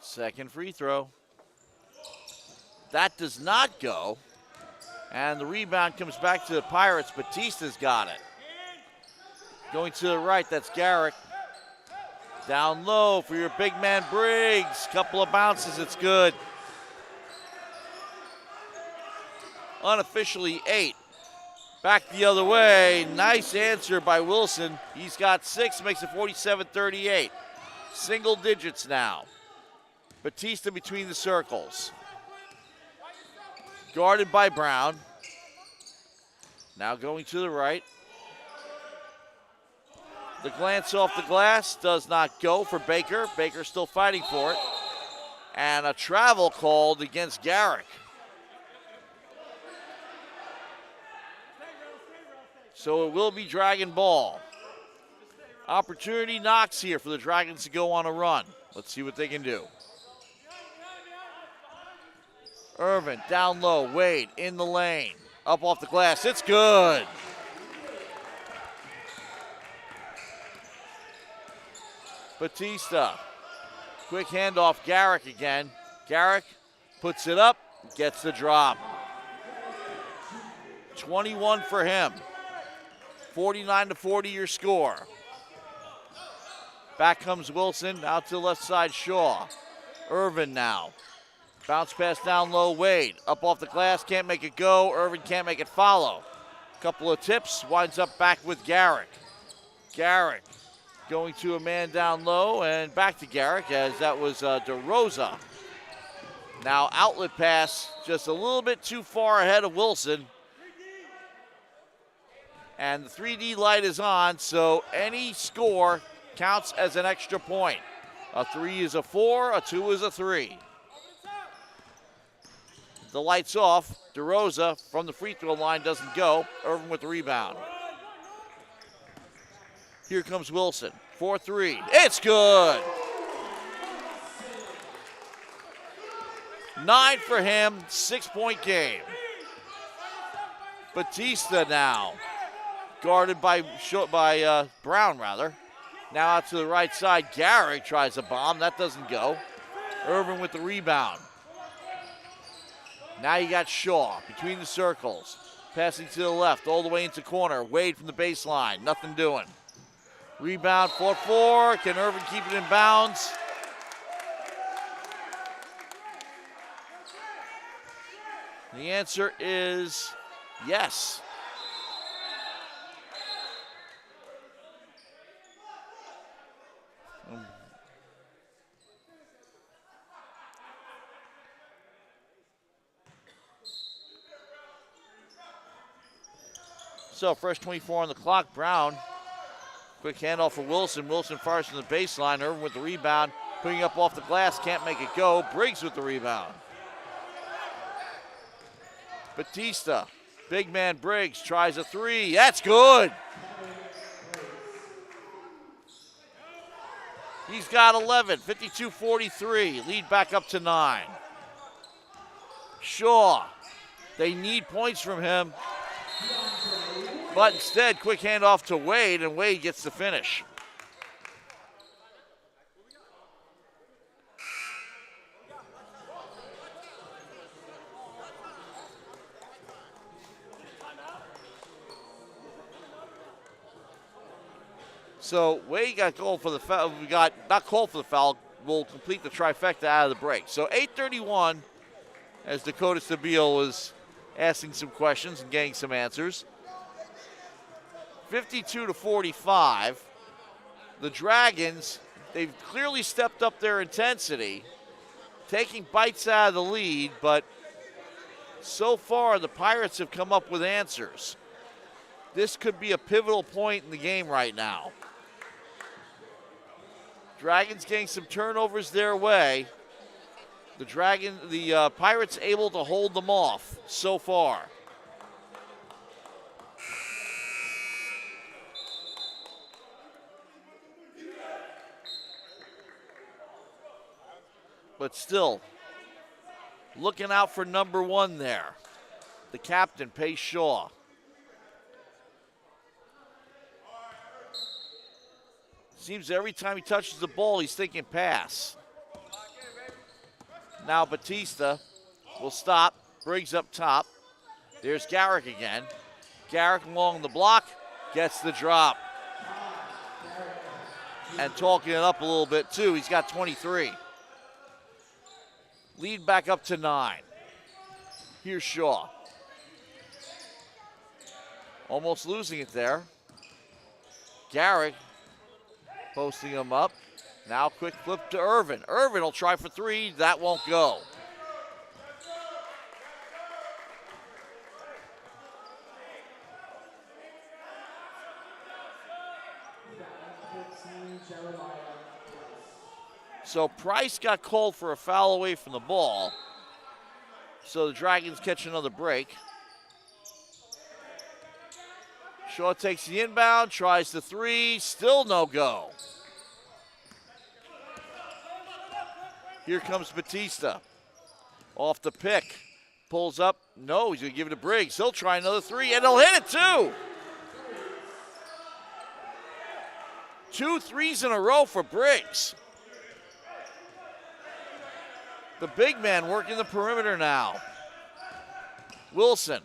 Second free throw. That does not go. And the rebound comes back to the Pirates. Batista's got it. Going to the right, that's Garrick. Down low for your big man Briggs. Couple of bounces, it's good. Unofficially 8. Back the other way. Nice answer by Wilson. He's got 6, makes it 47-38. Single digits now. Batista between the circles. Guarded by Brown. Now going to the right. The glance off the glass does not go for Baker. Baker still fighting for it. And a travel called against Garrick. So it will be Dragon ball. Opportunity knocks here for the Dragons to go on a run. Let's see what they can do. Irvin down low, Wade in the lane. Up off the glass, it's good. Batista. Quick handoff, Garrick again. Garrick puts it up, gets the drop. 21 for him. 49-40 your score. Back comes Wilson, out to the left side, Shaw. Irvin now. Bounce pass down low, Wade. Up off the glass, can't make it go. Irvin can't make it follow. Couple of tips, winds up back with Garrick. Garrick going to a man down low and back to Garrick as that was DeRosa. Now outlet pass just a little bit too far ahead of Wilson. And the 3D light is on, so any score counts as an extra point. A 3 is a 4, a 2 is a 3. The light's off. DeRosa from the free throw line doesn't go. Irvin with the rebound. Here comes Wilson. 4-3. It's good. 9 for him, 6-point game. Batista now. Guarded by Brown, rather. Now out to the right side. Garrick tries a bomb. That doesn't go. Irvin with the rebound. Now you got Shaw between the circles. Passing to the left, all the way into corner. Wade from the baseline. Nothing doing. Rebound, 4-4. Can Irvin keep it in bounds? The answer is yes. So fresh 24 on the clock. Brown, quick handoff for Wilson. Wilson fires from the baseline. Irvin with the rebound, putting up off the glass, can't make it go. Briggs with the rebound. Batista, big man Briggs tries a 3. That's good. He's got 11, 52-43. Lead back up to 9. Shaw, they need points from him. But instead, quick handoff to Wade, and Wade gets the finish. So Wade got called for the foul. We got not called for the foul. Will complete the trifecta out of the break. So 8:31, as Dakota Stabile was asking some questions and getting some answers. 52-45. The Dragons, they've clearly stepped up their intensity, taking bites out of the lead, but so far the Pirates have come up with answers. This could be a pivotal point in the game right now. Dragons getting some turnovers their way. The Pirates able to hold them off so far. But still, looking out for number 1 there. The captain, Pace Shaw. Seems every time he touches the ball, he's thinking pass. Now Batista will stop. Briggs up top. There's Garrick again. Garrick along the block, gets the drop. And talking it up a little bit too, he's got 23. Lead back up to 9. Here's Shaw. Almost losing it there. Garrick posting him up. Now quick flip to Irvin. Irvin will try for 3. That won't go. So Price got called for a foul away from the ball. So the Dragons catch another break. Shaw takes the inbound, tries the 3, still no go. Here comes Batista. Off the pick. Pulls up. No, he's going to give it to Briggs. He'll try another 3, and he'll hit it too. 2 threes in a row for Briggs. The big man working the perimeter now. Wilson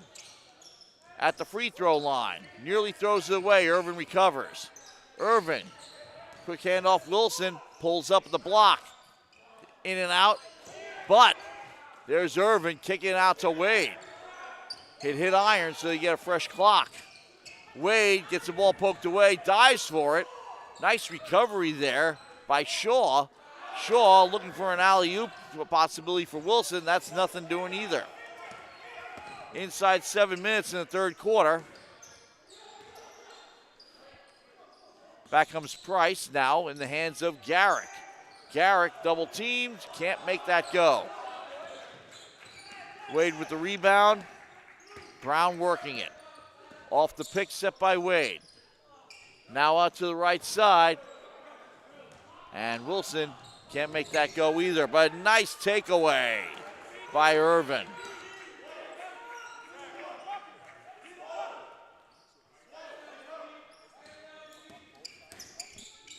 at the free throw line. Nearly throws it away. Irvin recovers. Irvin, quick handoff. Wilson pulls up the block. In and out. But there's Irvin kicking out to Wade. Hit iron so you get a fresh clock. Wade gets the ball poked away, dives for it. Nice recovery there by Shaw. Shaw looking for an alley-oop possibility for Wilson. That's nothing doing either. Inside 7 minutes in the third quarter. Back comes Price now in the hands of Garrick. Garrick double teamed, can't make that go. Wade with the rebound. Brown working it. Off the pick set by Wade. Now out to the right side. And Wilson can't make that go either, but a nice takeaway by Irvin.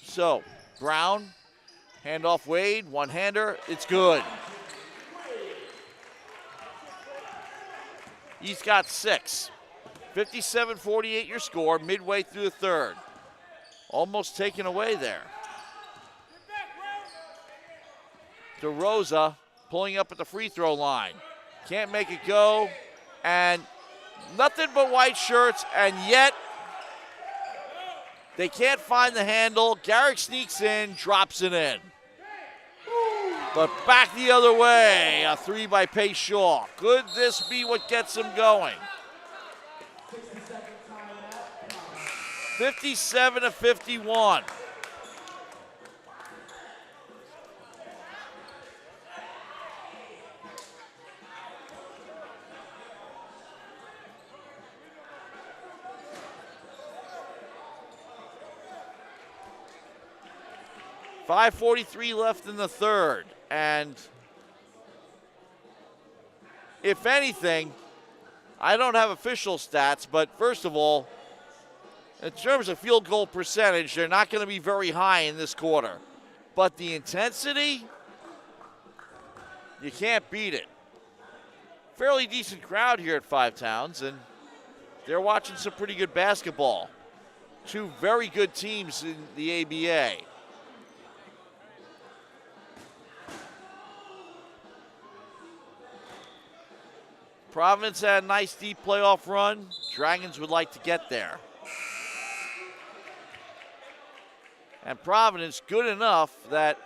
So, Brown, handoff Wade, one-hander, it's good. He's got 6. 57-48 your score, midway through the third. Almost taken away there. DeRosa pulling up at the free throw line. Can't make it go, and nothing but white shirts, and yet they can't find the handle. Garrick sneaks in, drops it in. But back the other way, a 3 by Pace Shaw. Could this be what gets him going? 57-51. .543 left in the third, and if anything, I don't have official stats, but first of all, in terms of field goal percentage, they're not going to be very high in this quarter. But the intensity, you can't beat it. Fairly decent crowd here at Five Towns, and they're watching some pretty good basketball. 2 very good teams in the ABA. Providence had a nice deep playoff run. Dragons would like to get there. And Providence good enough that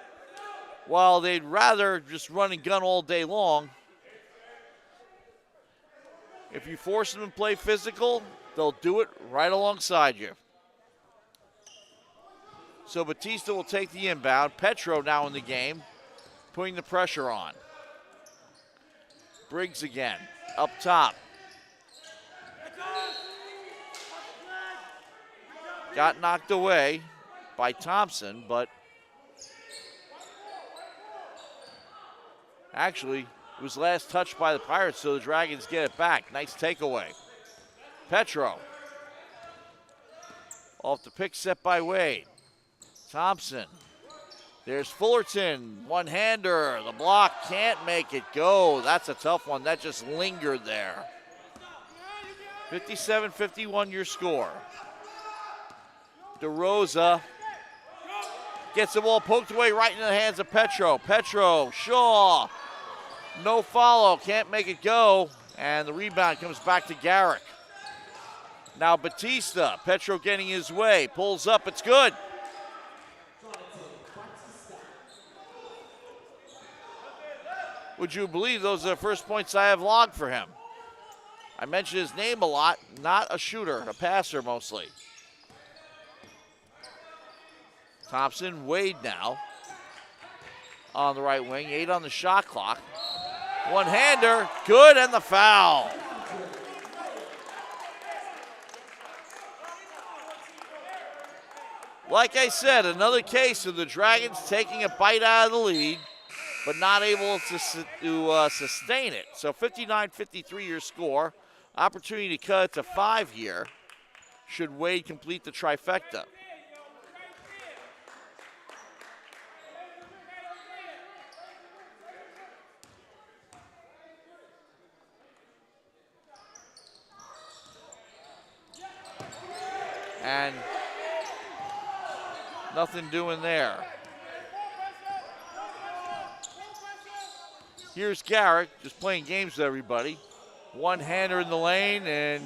while they'd rather just run and gun all day long, if you force them to play physical, they'll do it right alongside you. So Batista will take the inbound. Petro now in the game, putting the pressure on. Briggs again, up top. Got knocked away by Thompson, but actually it was last touched by the Pirates, so the Dragons get it back. Nice takeaway. Petro. Off the pick set by Wade. Thompson. There's Fullerton, one-hander. The block can't make it go. That's a tough one. That just lingered there. 57-51 your score. DeRosa gets the ball poked away right into the hands of Petro. Petro, Shaw, no follow, can't make it go. And the rebound comes back to Garrick. Now Batista, Petro getting his way, pulls up, it's good. Would you believe those are the first points I have logged for him? I mentioned his name a lot, not a shooter, a passer mostly. Thompson, Wade now on the right wing, 8 on the shot clock. One-hander, good, and the foul. Like I said, another case of the Dragons taking a bite out of the lead, but not able to sustain it. So 59-53 your score. Opportunity to cut it to 5 here should Wade complete the trifecta. And nothing doing there. Here's Garrick just playing games with everybody. One-hander in the lane, and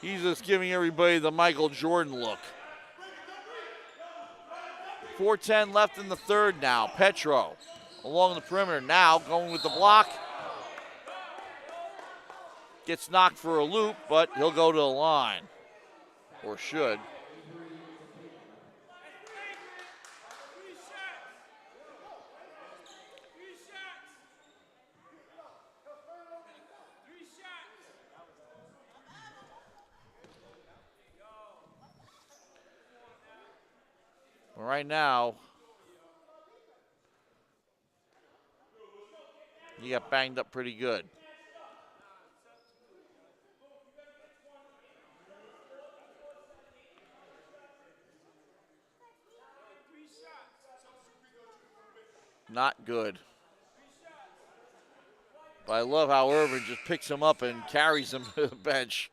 he's just giving everybody the Michael Jordan look. 4:10 left in the third now. Petro along the perimeter now, going with the block. Gets knocked for a loop, but he'll go to the line, or should. Right now, he got banged up pretty good. Not good. But I love how Irvin just picks him up and carries him to the bench.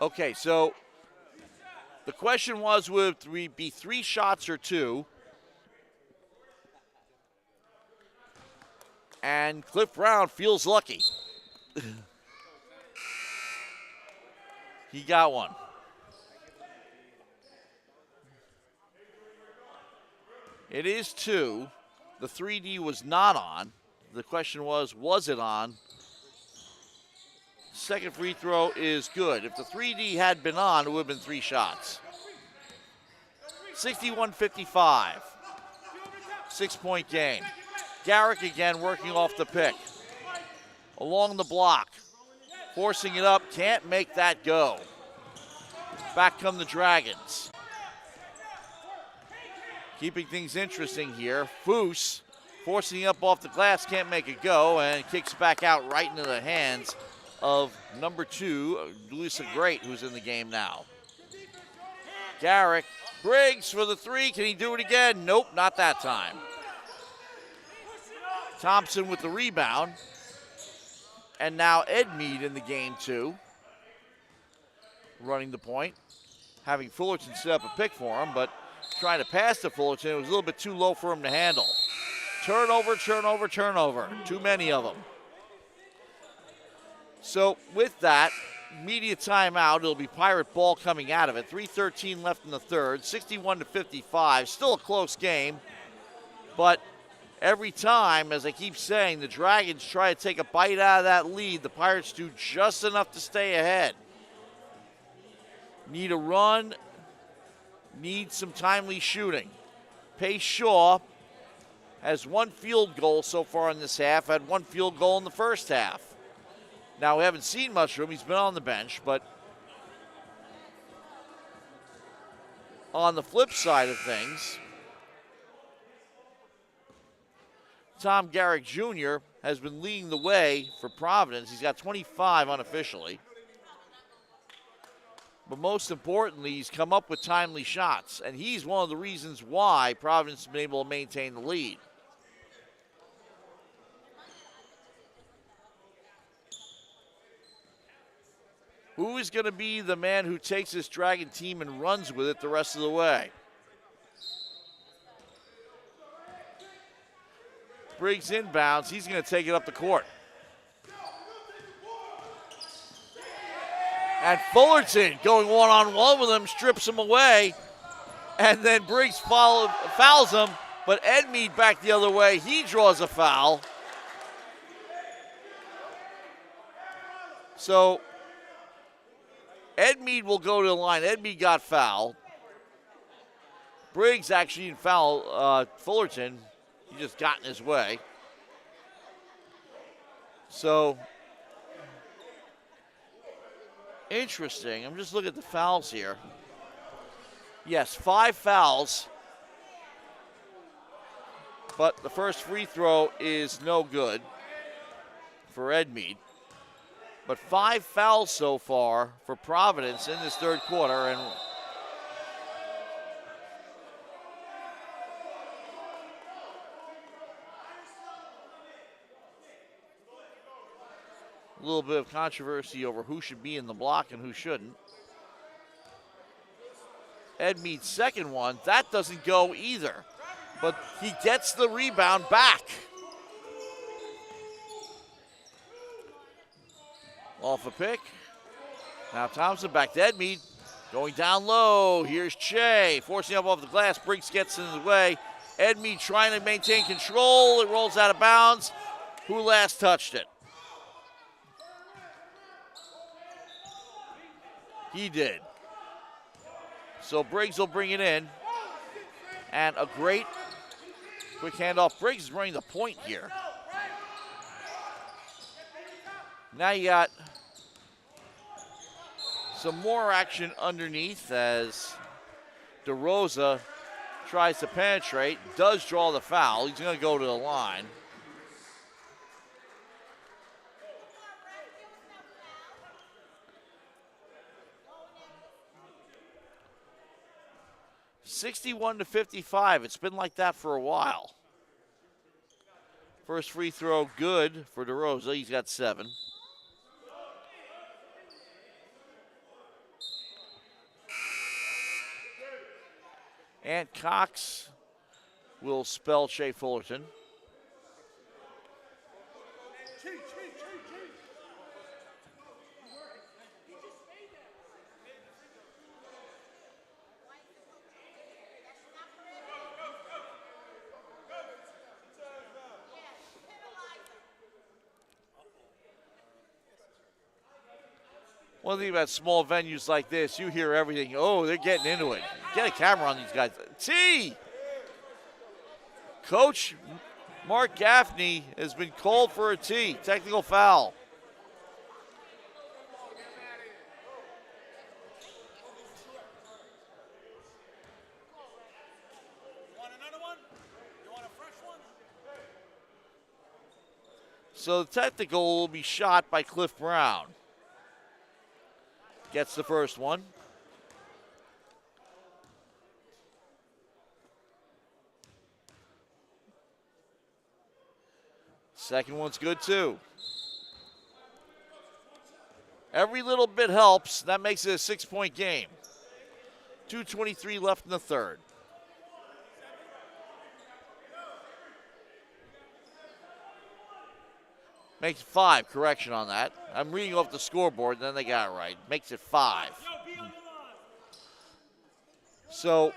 Okay, so the question was, would it be 3 shots or 2? And Cliff Brown feels lucky. He got one. It is 2. The 3D was not on. The question was it on? Second free throw is good. If the 3D had been on, it would have been 3 shots. 61-55. 6-point game. Garrick again working off the pick. Along the block. Forcing it up. Can't make that go. Back come the Dragons. Keeping things interesting here. Foose forcing it up off the glass. Can't make it go. And kicks back out right into the hands of number 2, Lisa Great, who's in the game now. Garrick, Briggs for the 3. Can he do it again? Nope, not that time. Thompson with the rebound. And now Edmead in the game too. Running the point. Having Fullerton set up a pick for him, but trying to pass to Fullerton. It was a little bit too low for him to handle. Turnover, turnover, turnover. Too many of them. So with that, media timeout. It'll be Pirate ball coming out of it. 3:13 left in the third, 61-55. Still a close game, but every time, as I keep saying, the Dragons try to take a bite out of that lead. The Pirates do just enough to stay ahead. Need a run, need some timely shooting. Pace Shaw has 1 field goal so far in this half, had 1 field goal in the first half. Now, we haven't seen much of him. He's been on the bench, but on the flip side of things, Tom Garrick Jr. has been leading the way for Providence. He's got 25 unofficially. But most importantly, he's come up with timely shots, and he's one of the reasons why Providence has been able to maintain the lead. Who is going to be the man who takes this Dragon team and runs with it the rest of the way? Briggs inbounds. He's going to take it up the court. And Fullerton going one-on-one with him, strips him away. And then Briggs fouls him, but Edmead back the other way. He draws a foul. So Edmead will go to the line. Edmead got fouled. Briggs actually didn't foul Fullerton. He just got in his way. So, interesting. I'm just looking at the fouls here. Yes, 5 fouls but the first free throw is no good for Edmead. But 5 fouls so far for Providence in this third quarter, and a little bit of controversy over who should be in the block and who shouldn't. Edmead's second one, that doesn't go either, but he gets the rebound back. Off a pick. Now Thompson back to Edmead. Going down low. Here's Che. Forcing up off the glass. Briggs gets in his way. Edmead trying to maintain control. It rolls out of bounds. Who last touched it? He did. So Briggs will bring it in. And a great quick handoff. Briggs is running the point here. Now you got some more action underneath as DeRosa tries to penetrate, does draw the foul. He's going to go to the line. (61-55). It's been like that for a while. First free throw good for DeRosa. He's got 7. And Cox will spell Shea Fullerton. One thing about small venues like this, you hear everything. Oh, they're getting into it. Get a camera on these guys. T! Coach Mark Gaffney has been called for a T, technical foul. Want another one? You want a fresh one? So the technical will be shot by Cliff Brown. Gets the first one. Second one's good too. Every little bit helps. That makes it a 6-point game. 2:23 left in the third. Makes it 5, correction on that. I'm reading off the scoreboard, and then they got it right. Makes it 5. So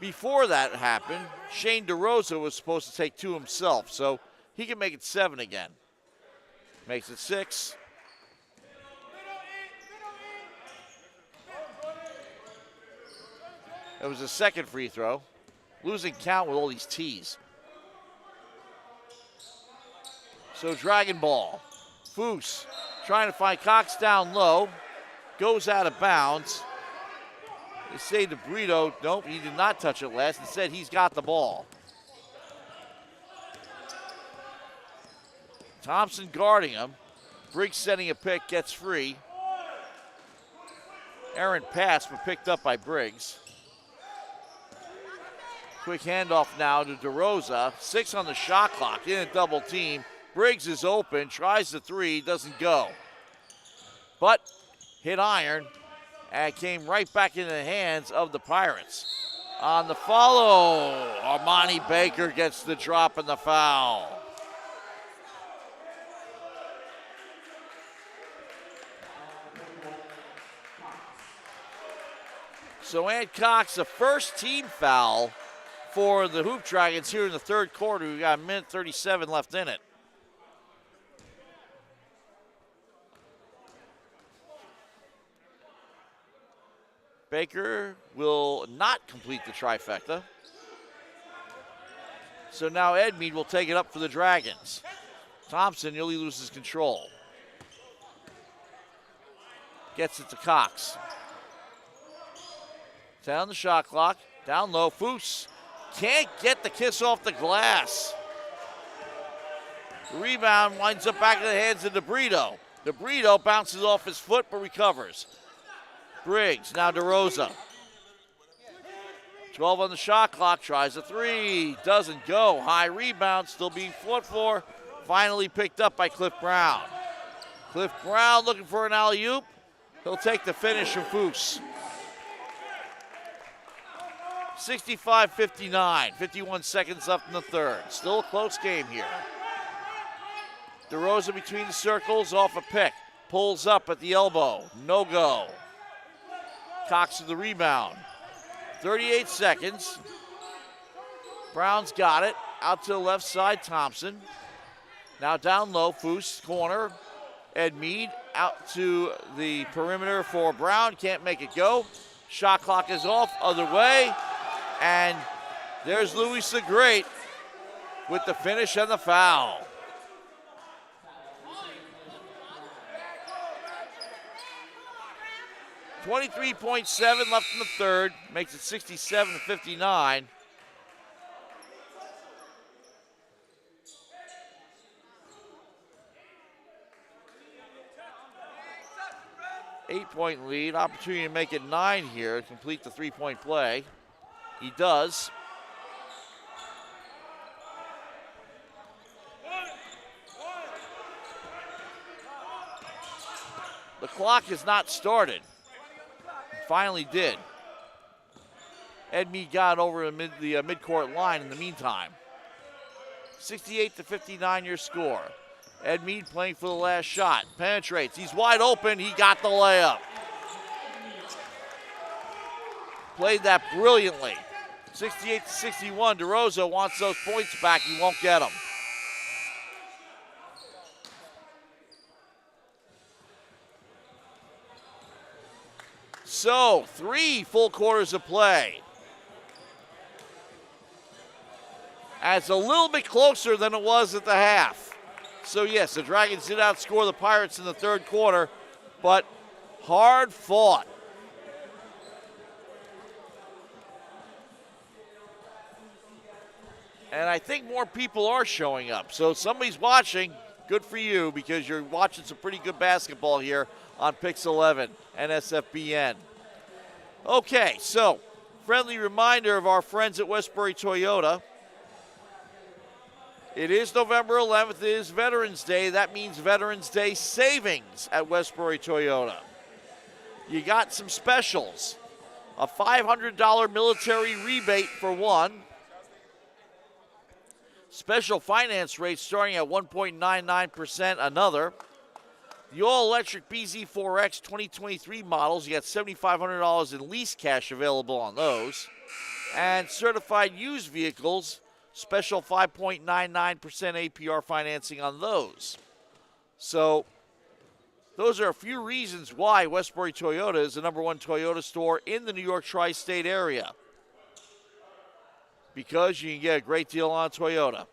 before that happened, Shane DeRosa was supposed to take 2 himself, so he can make it 7 again. Makes it 6. It was a second free throw. Losing count with all these T's. So Dragon Ball. Foose trying to find Cox down low. Goes out of bounds. They say to Brito, nope, he did not touch it last. Instead, he's got the ball. Thompson guarding him. Briggs setting a pick, gets free. Errant pass, but picked up by Briggs. Quick handoff now to DeRosa. 6 on the shot clock, in a double team. Briggs is open, tries the 3, doesn't go. But hit iron and came right back into the hands of the Pirates. On the follow, Armani Baker gets the drop and the foul. So Ant Cox, the first team foul for the Hoop Dragons here in the third quarter. We've got 1:37 left in it. Baker will not complete the trifecta. So now Edmead will take it up for the Dragons. Thompson nearly loses control. Gets it to Cox. Down the shot clock, down low. Foose can't get the kiss off the glass. The rebound winds up back in the hands of DeBrito. DeBrito bounces off his foot but recovers. Briggs, now DeRosa. 12 on the shot clock, tries a three, doesn't go. High rebound, still being fought for. Finally picked up by Cliff Brown. Cliff Brown looking for an alley-oop. He'll take the finish from Foose. 65-59, 51 seconds left in the third. Still a close game here. DeRosa between the circles, off a pick. Pulls up at the elbow, no go. Cox with the rebound. 38 seconds. Brown's got it. Out to the left side, Thompson. Now down low, Foose, corner. Ed Mead out to the perimeter for Brown. Can't make it go. Shot clock is off, other way. And there's Louis the Great with the finish and the foul. .7 left in the third, makes it 67-59. Eight-point lead, opportunity to make it 9 here, complete the three-point play. He does. The clock has not started. Finally did. Ed Mead got over the midcourt line in the meantime. 68-59 your score. Ed Mead playing for the last shot. Penetrates. He's wide open. He got the layup. Played that brilliantly. 68-61. DeRosa wants those points back. He won't get them. So, 3 full quarters of play. And it's a little bit closer than it was at the half. So, yes, the Dragons did outscore the Pirates in the third quarter, but hard fought. And I think more people are showing up. So, if somebody's watching, good for you, because you're watching some pretty good basketball here on Pix 11 and SFBN. Okay, so friendly reminder of our friends at Westbury Toyota. It is November 11th. It is Veterans Day. That means Veterans Day savings at Westbury Toyota. You got some specials. A $500 military rebate for one. Special finance rates starting at 1.99% another. The all-electric BZ4X 2023 models, you got $7,500 in lease cash available on those. And certified used vehicles, special 5.99% APR financing on those. So those are a few reasons why Westbury Toyota is the #1 Toyota store in the New York tri-state area. Because you can get a great deal on a Toyota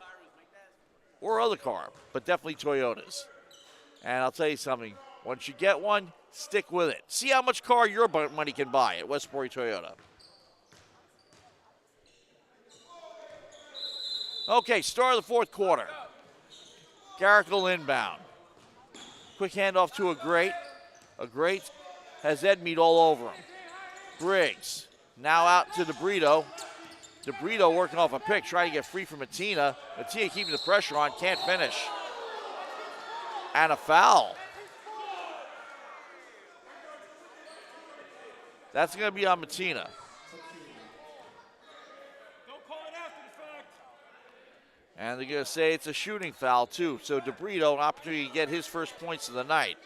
or other car, but definitely Toyotas. And I'll tell you something, once you get one, stick with it. See how much car your money can buy at Westbury Toyota. Okay, start of the fourth quarter. Garrickle inbound. Quick handoff to a great. A great has Ed Mead all over him. Briggs now out to DeBrito. DeBrito working off a pick, trying to get free from Matina. Matina keeping the pressure on, can't finish. And a foul. That's going to be on Matina. Don't call it after the fact. And they're going to say it's a shooting foul, too. So DeBrito, an opportunity to get his first points of the night.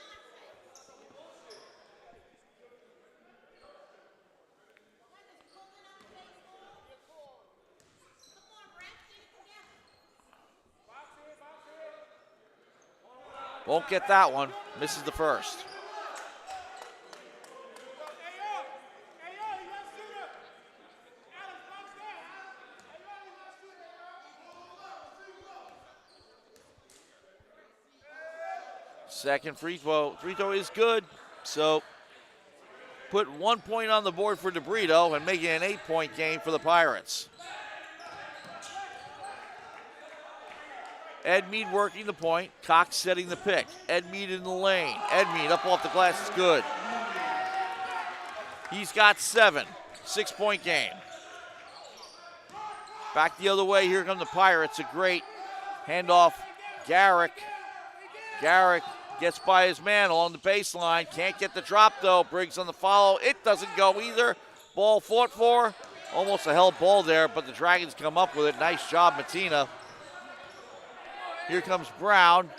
Won't get that one. Misses the first. Second free throw is good. So put 1 point on the board for DeBrito and make it an 8-point game for the Pirates. Edmead working the point. Cox setting the pick. Edmead in the lane. Edmead up off the glass is good. He's got 7. 6-point game. Back the other way. Here come the Pirates. A great handoff. Garrick. Garrick gets by his man along the baseline. Can't get the drop, though. Briggs on the follow. It doesn't go either. Ball fought for. Almost a held ball there, but the Dragons come up with it. Nice job, Matina. Here comes Brown.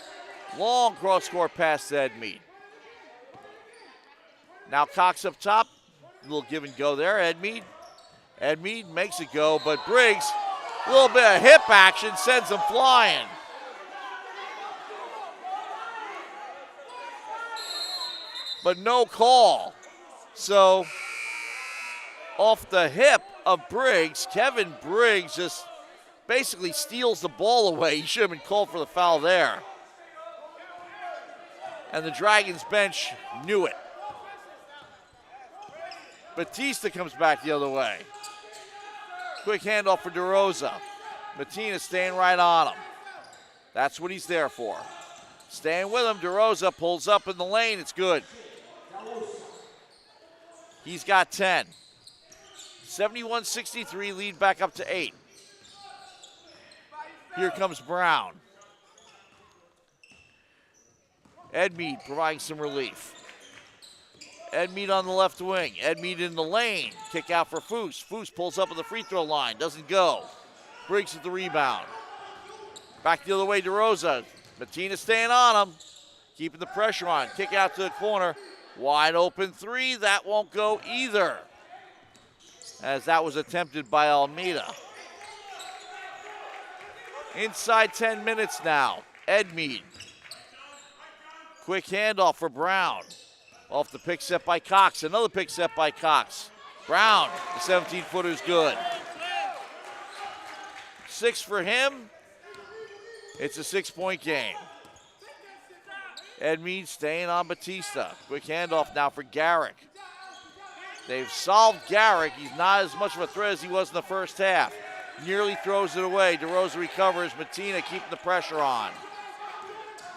Long cross-court pass to Edmead. Now Cox up top. A little give and go there. Edmead. Edmead makes it go, but Briggs, a little bit of hip action, sends him flying. But no call. So, off the hip of Briggs, Kevin Briggs just basically steals the ball away. He should have been called for the foul there. And the Dragons bench knew it. Batista comes back the other way. Quick handoff for DeRosa. Matina staying right on him. That's what he's there for. Staying with him, DeRosa pulls up in the lane. It's good. He's got 10. 71-63, lead back up to 8. Here comes Brown. Edmead providing some relief. Edmead on the left wing. Edmead in the lane. Kick out for Foose. Foose pulls up at the free throw line. Doesn't go. Briggs with the rebound. Back the other way, DeRosa. Matina staying on him. Keeping the pressure on. Kick out to the corner. Wide open three. That won't go either, as that was attempted by Almeida. Inside 10 minutes now. Edmead. Quick handoff for Brown. Off the pick set by Cox. Another pick set by Cox. Brown, the 17-footer's good. 6 for him. It's a 6-point game. Edmead staying on Batista. Quick handoff now for Garrick. They've solved Garrick. He's not as much of a threat as he was in the first half. Nearly throws it away. DeRosa recovers. Matina keeping the pressure on.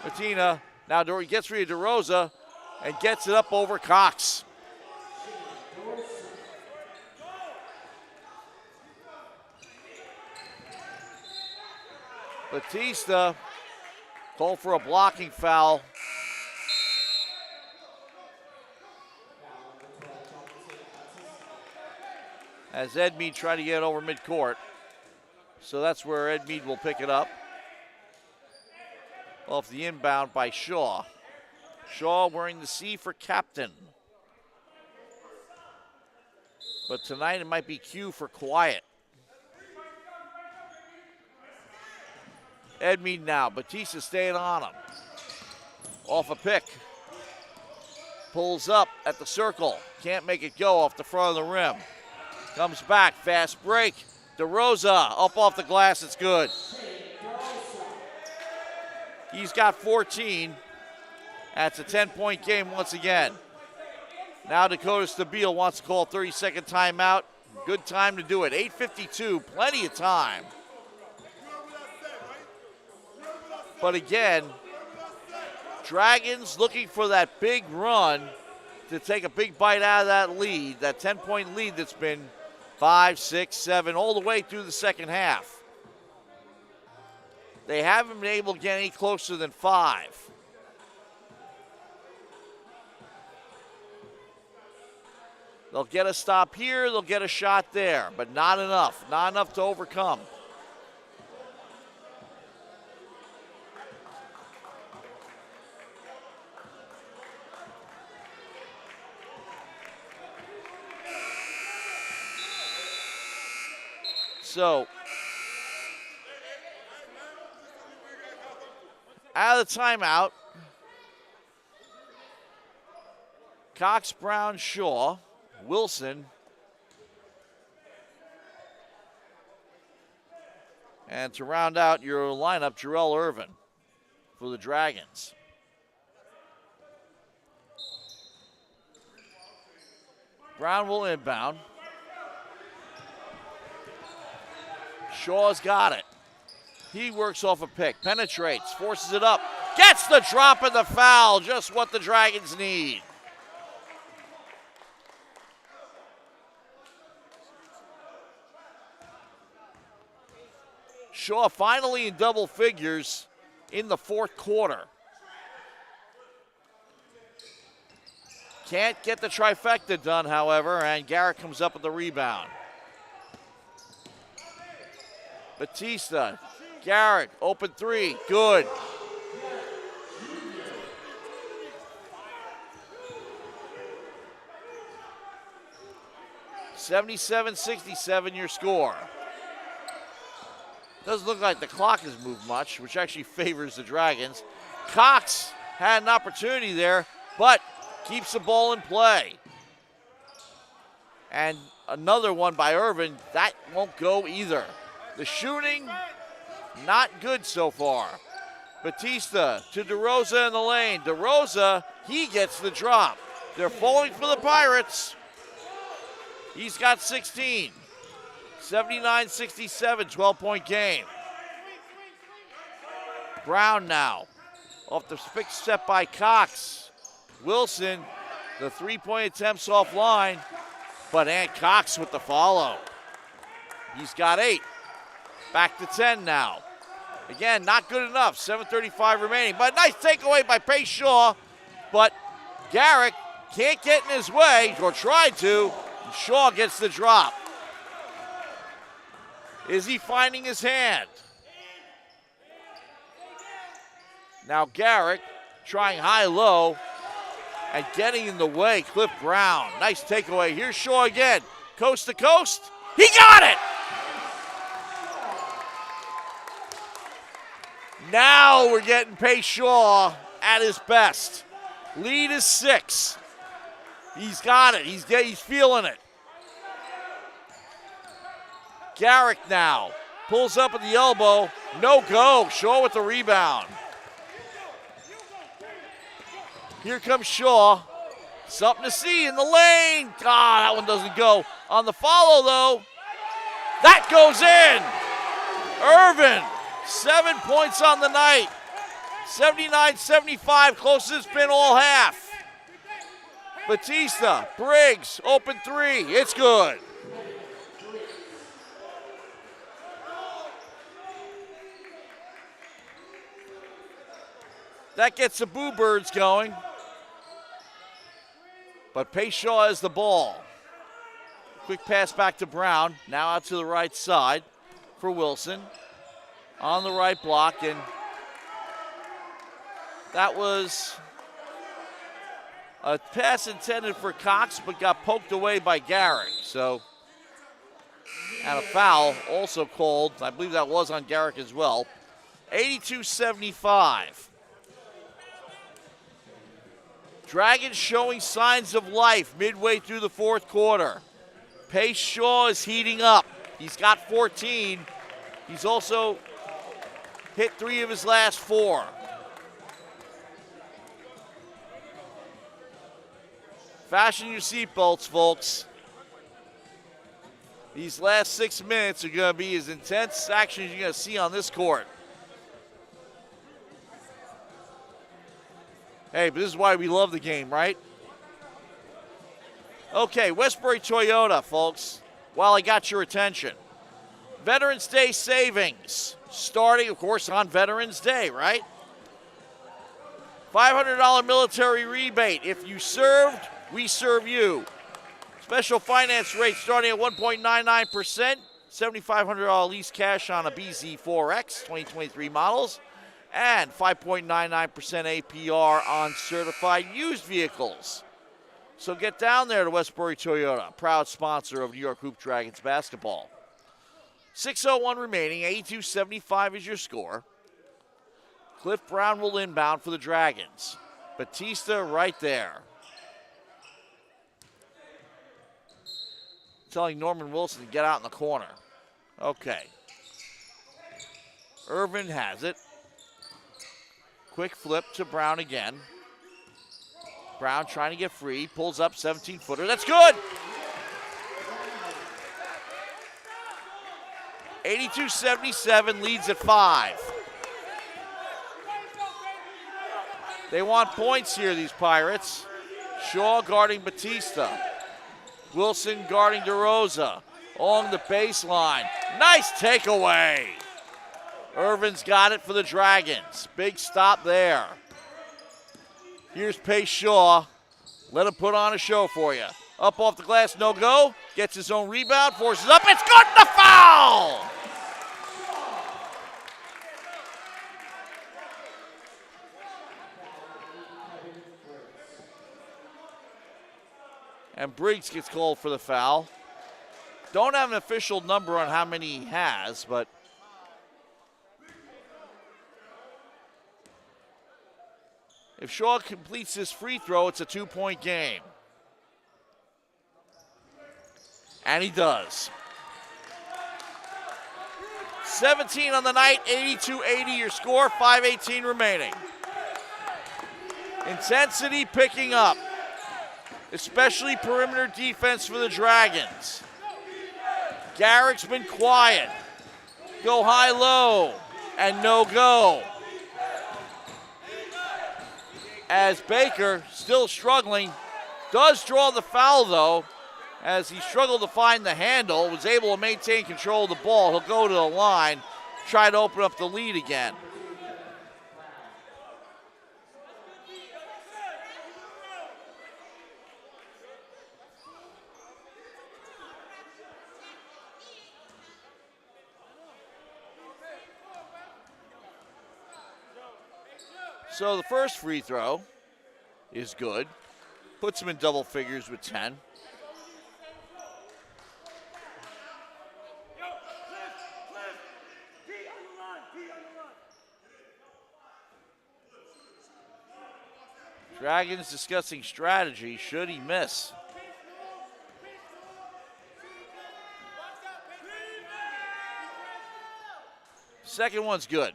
Matina now gets rid of DeRosa and gets it up over Cox. Batista called for a blocking foul. As Edmead tried to get over midcourt. So that's where Edmead will pick it up. Off the inbound by Shaw. Shaw wearing the C for captain. But tonight it might be Q for quiet. Edmead now. Batista staying on him. Off a pick. Pulls up at the circle. Can't make it go off the front of the rim. Comes back. Fast break. DeRosa up off the glass. It's good. He's got 14. That's a 10-point game once again. Now Dakota Stabile wants to call a 30-second timeout. Good time to do it. 8:52, plenty of time. But again, Dragons looking for that big run to take a big bite out of that lead, that 10-point lead that's been 5, 6, 7, all the way through the second half. They haven't been able to get any closer than 5. They'll get a stop here, they'll get a shot there, but not enough. Not enough to overcome. So, out of the timeout, Cox, Brown, Shaw, Wilson, and to round out your lineup, Jarrell Irvin for the Dragons. Brown will inbound. Shaw's got it. He works off a pick, penetrates, forces it up, gets the drop and the foul, just what the Dragons need. Shaw finally in double figures in the fourth quarter. Can't get the trifecta done, however, and Garrett comes up with the rebound. Batista, Garrett, open three, good. (77-67) your score. Doesn't look like the clock has moved much, which actually favors the Dragons. Cox had an opportunity there, but keeps the ball in play. And another one by Irvin, that won't go either. The shooting, not good so far. Batista to DeRosa in the lane. DeRosa, he gets the drop. They're falling for the Pirates. He's got 16. 79-67, 12-point game. Brown now. Off the pick set by Cox. Wilson, the three-point attempts offline, but Ant Cox with the follow. He's got 8. Back to 10 now. Again, not good enough. 7:35 remaining, but nice takeaway by Pace Shaw, but Garrick can't get in his way, or tried to, and Shaw gets the drop. Is he finding his hand? Now Garrick trying high-low and getting in the way. Cliff Brown, nice takeaway. Here's Shaw again, coast to coast. He got it! Now we're getting Pace Shaw at his best. Lead is 6. He's got it. He's feeling it. Garrick now pulls up at the elbow. No go. Shaw with the rebound. Here comes Shaw. Something to see in the lane. That one doesn't go. On the follow, though, that goes in. Irvin, 7 points on the night. 79-75, closest it's been all half. Batista, Briggs, open three. It's good. That gets the Boo Birds going. But Pace Shaw has the ball. Quick pass back to Brown. Now out to the right side for Wilson. On the right block, and that was a pass intended for Cox, but got poked away by Garrick. So, and a foul also called. I believe that was on Garrick as well. 82-75. Dragons showing signs of life midway through the fourth quarter. Pace Shaw is heating up. He's got 14. He's also hit 3 of his last 4. Fasten your seatbelts, folks. These last 6 minutes are going to be as intense action as you're going to see on this court. Hey, but this is why we love the game, right? Okay, Westbury Toyota, folks, while I got your attention. Veterans Day savings, starting, of course, on Veterans Day, right? $500 military rebate. If you served, we serve you. Special finance rate starting at 1.99%, $7,500 lease cash on a BZ4X, 2023 models, and 5.99% APR on certified used vehicles. So get down there to Westbury Toyota, proud sponsor of New York Hoop Dragons basketball. 6:01 remaining, 82-75 is your score. Cliff Brown will inbound for the Dragons. Batista right there. Telling Norman Wilson to get out in the corner. Okay. Irvin has it. Quick flip to Brown again. Brown trying to get free. Pulls up 17-footer. That's good! 82-77, leads at 5. They want points here, these Pirates. Shaw guarding Batista. Wilson guarding DeRosa. Along the baseline. Nice takeaway. Irvin's got it for the Dragons. Big stop there. Here's Pace Shaw. Let him put on a show for you. Up off the glass, no go. Gets his own rebound, forces up. It's good, the foul! And Briggs gets called for the foul. Don't have an official number on how many he has, but if Shaw completes this free throw, it's a 2-point game. And he does. 17 on the night, 82-80 your score, 5:18 remaining. Intensity picking up, especially perimeter defense for the Dragons. Garrick's been quiet. Go high-low, and no go. As Baker, still struggling, does draw the foul though, as he struggled to find the handle, was able to maintain control of the ball. He'll go to the line, try to open up the lead again. So the first free throw is good. Puts him in double figures with 10. Dragons discussing strategy. Should he miss? Second one's good.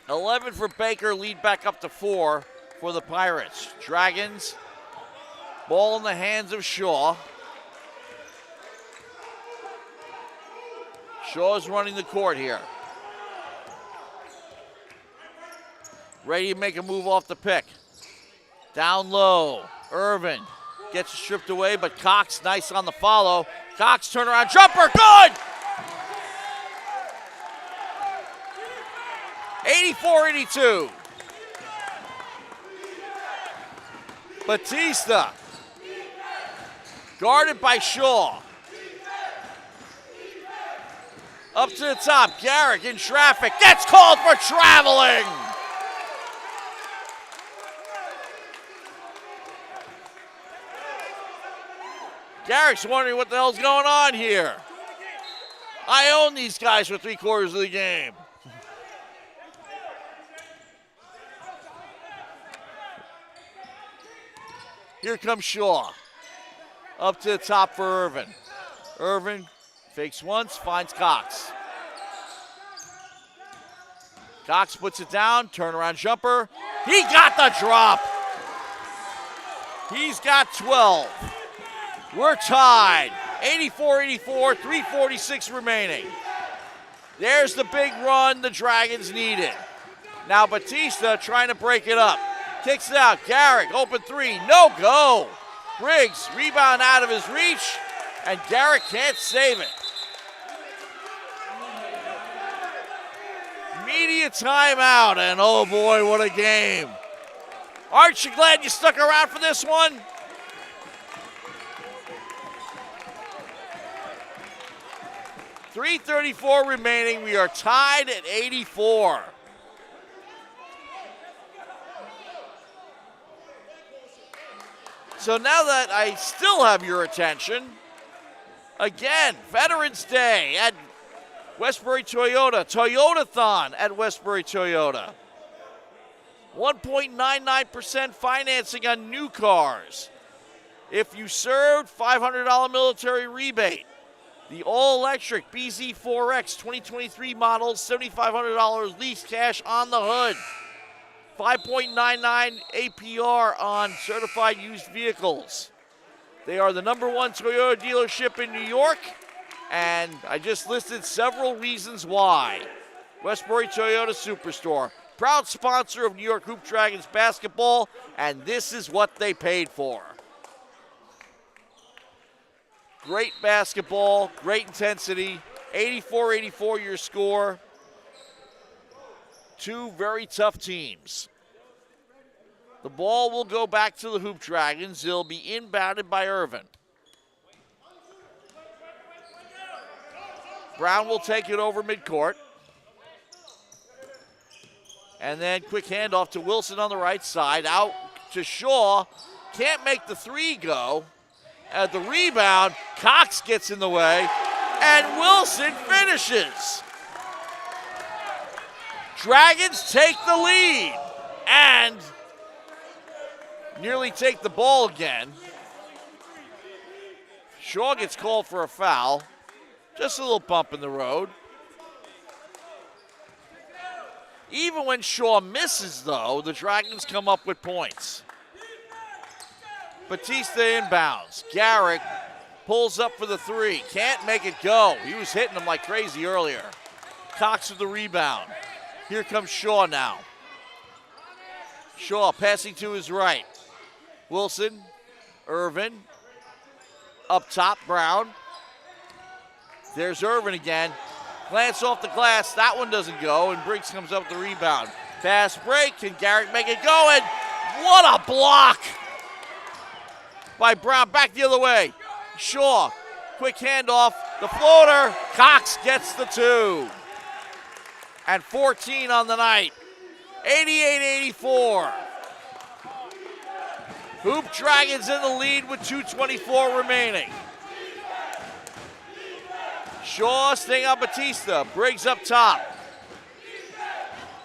11 for Baker, lead back up to 4 for the Pirates. Dragons, ball in the hands of Shaw. Shaw's running the court here. Ready to make a move off the pick. Down low, Irvin gets it stripped away, but Cox nice on the follow. Cox turnaround jumper, good! 84-82. Batista, guarded by Shaw. Up to the top, Garrick in traffic, gets called for traveling. Garrick's wondering what the hell's going on here. I own these guys for 3/4 of the game. Here comes Shaw. Up to the top for Irvin. Irvin fakes once, finds Cox. Cox puts it down, turnaround jumper. He got the drop. He's got 12. We're tied. 84-84, 3:46 remaining. There's the big run the Dragons needed. Now Batista trying to break it up. Kicks it out. Garrick, open three. No go. Briggs, rebound out of his reach, and Garrick can't save it. Media timeout, and oh boy, what a game. Aren't you glad you stuck around for this one? .334 remaining. We are tied at 84. So now that I still have your attention, again, Veterans Day at Westbury Toyota, Toyotathon at Westbury Toyota. 1.99% financing on new cars. If you served, $500 military rebate. The all-electric BZ4X 2023 model, $7,500 lease cash on the hood. 5.99 APR on certified used vehicles. They are the #1 Toyota dealership in New York, And I just listed several reasons why. Westbury Toyota Superstore, proud sponsor of New York Hoop Dragons basketball, and this is what they paid for. Great basketball, great intensity, 84-84 your score. Two very tough teams. The ball will go back to the Hoop Dragons. It'll be inbounded by Irvin. Brown will take it over midcourt. And then quick handoff to Wilson on the right side. Out to Shaw. Can't make the three go. At the rebound, Cox gets in the way. And Wilson finishes. Dragons take the lead. And nearly take the ball again. Shaw gets called for a foul. Just a little bump in the road. Even when Shaw misses, though, the Dragons come up with points. Batista inbounds. Garrick pulls up for the three. Can't make it go. He was hitting them like crazy earlier. Cox with the rebound. Here comes Shaw now. Shaw passing to his right. Wilson, Irvin, up top, Brown. There's Irvin again. Glance off the glass. That one doesn't go, and Briggs comes up with the rebound. Fast break. Can Garrick make it go? And what a block by Brown. Back the other way. Shaw. Quick handoff. The floater. Cox gets the two. And 14 on the night. 88-84. Hoop Dragons in the lead with 2:24 remaining. Shaw staying on Batista. Briggs up top.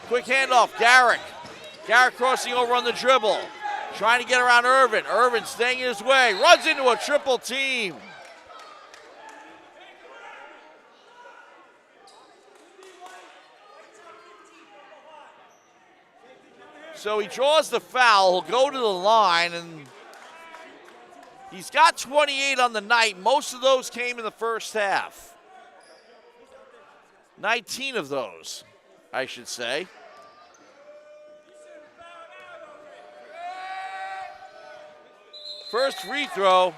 Quick handoff. Garrick. Garrick crossing over on the dribble. Trying to get around Irvin. Irvin staying in his way. Runs into a triple team. So he draws the foul. He'll go to the line, and he's got 28 on the night. Most of those came in the first half. 19 of those, I should say. First free throw.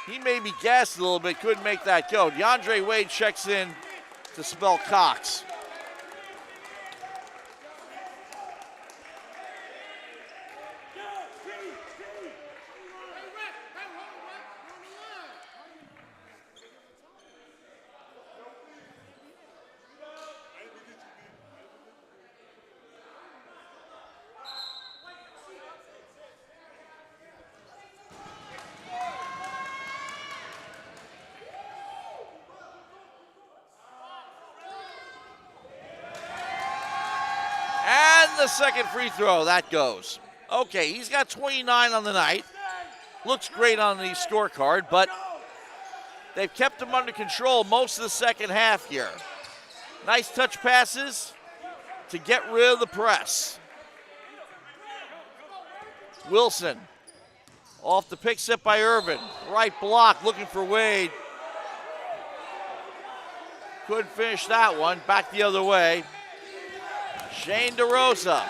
He may be gassed a little bit, couldn't make that go. DeAndre Wade checks in to spell Cox. The second free throw, that goes. Okay, he's got 29 on the night. Looks great on the scorecard, but they've kept him under control most of the second half here. Nice touch passes to get rid of the press. Wilson off the pick set by Irvin. Right block looking for Wade. Couldn't finish that one. Back the other way. Shane DeRosa,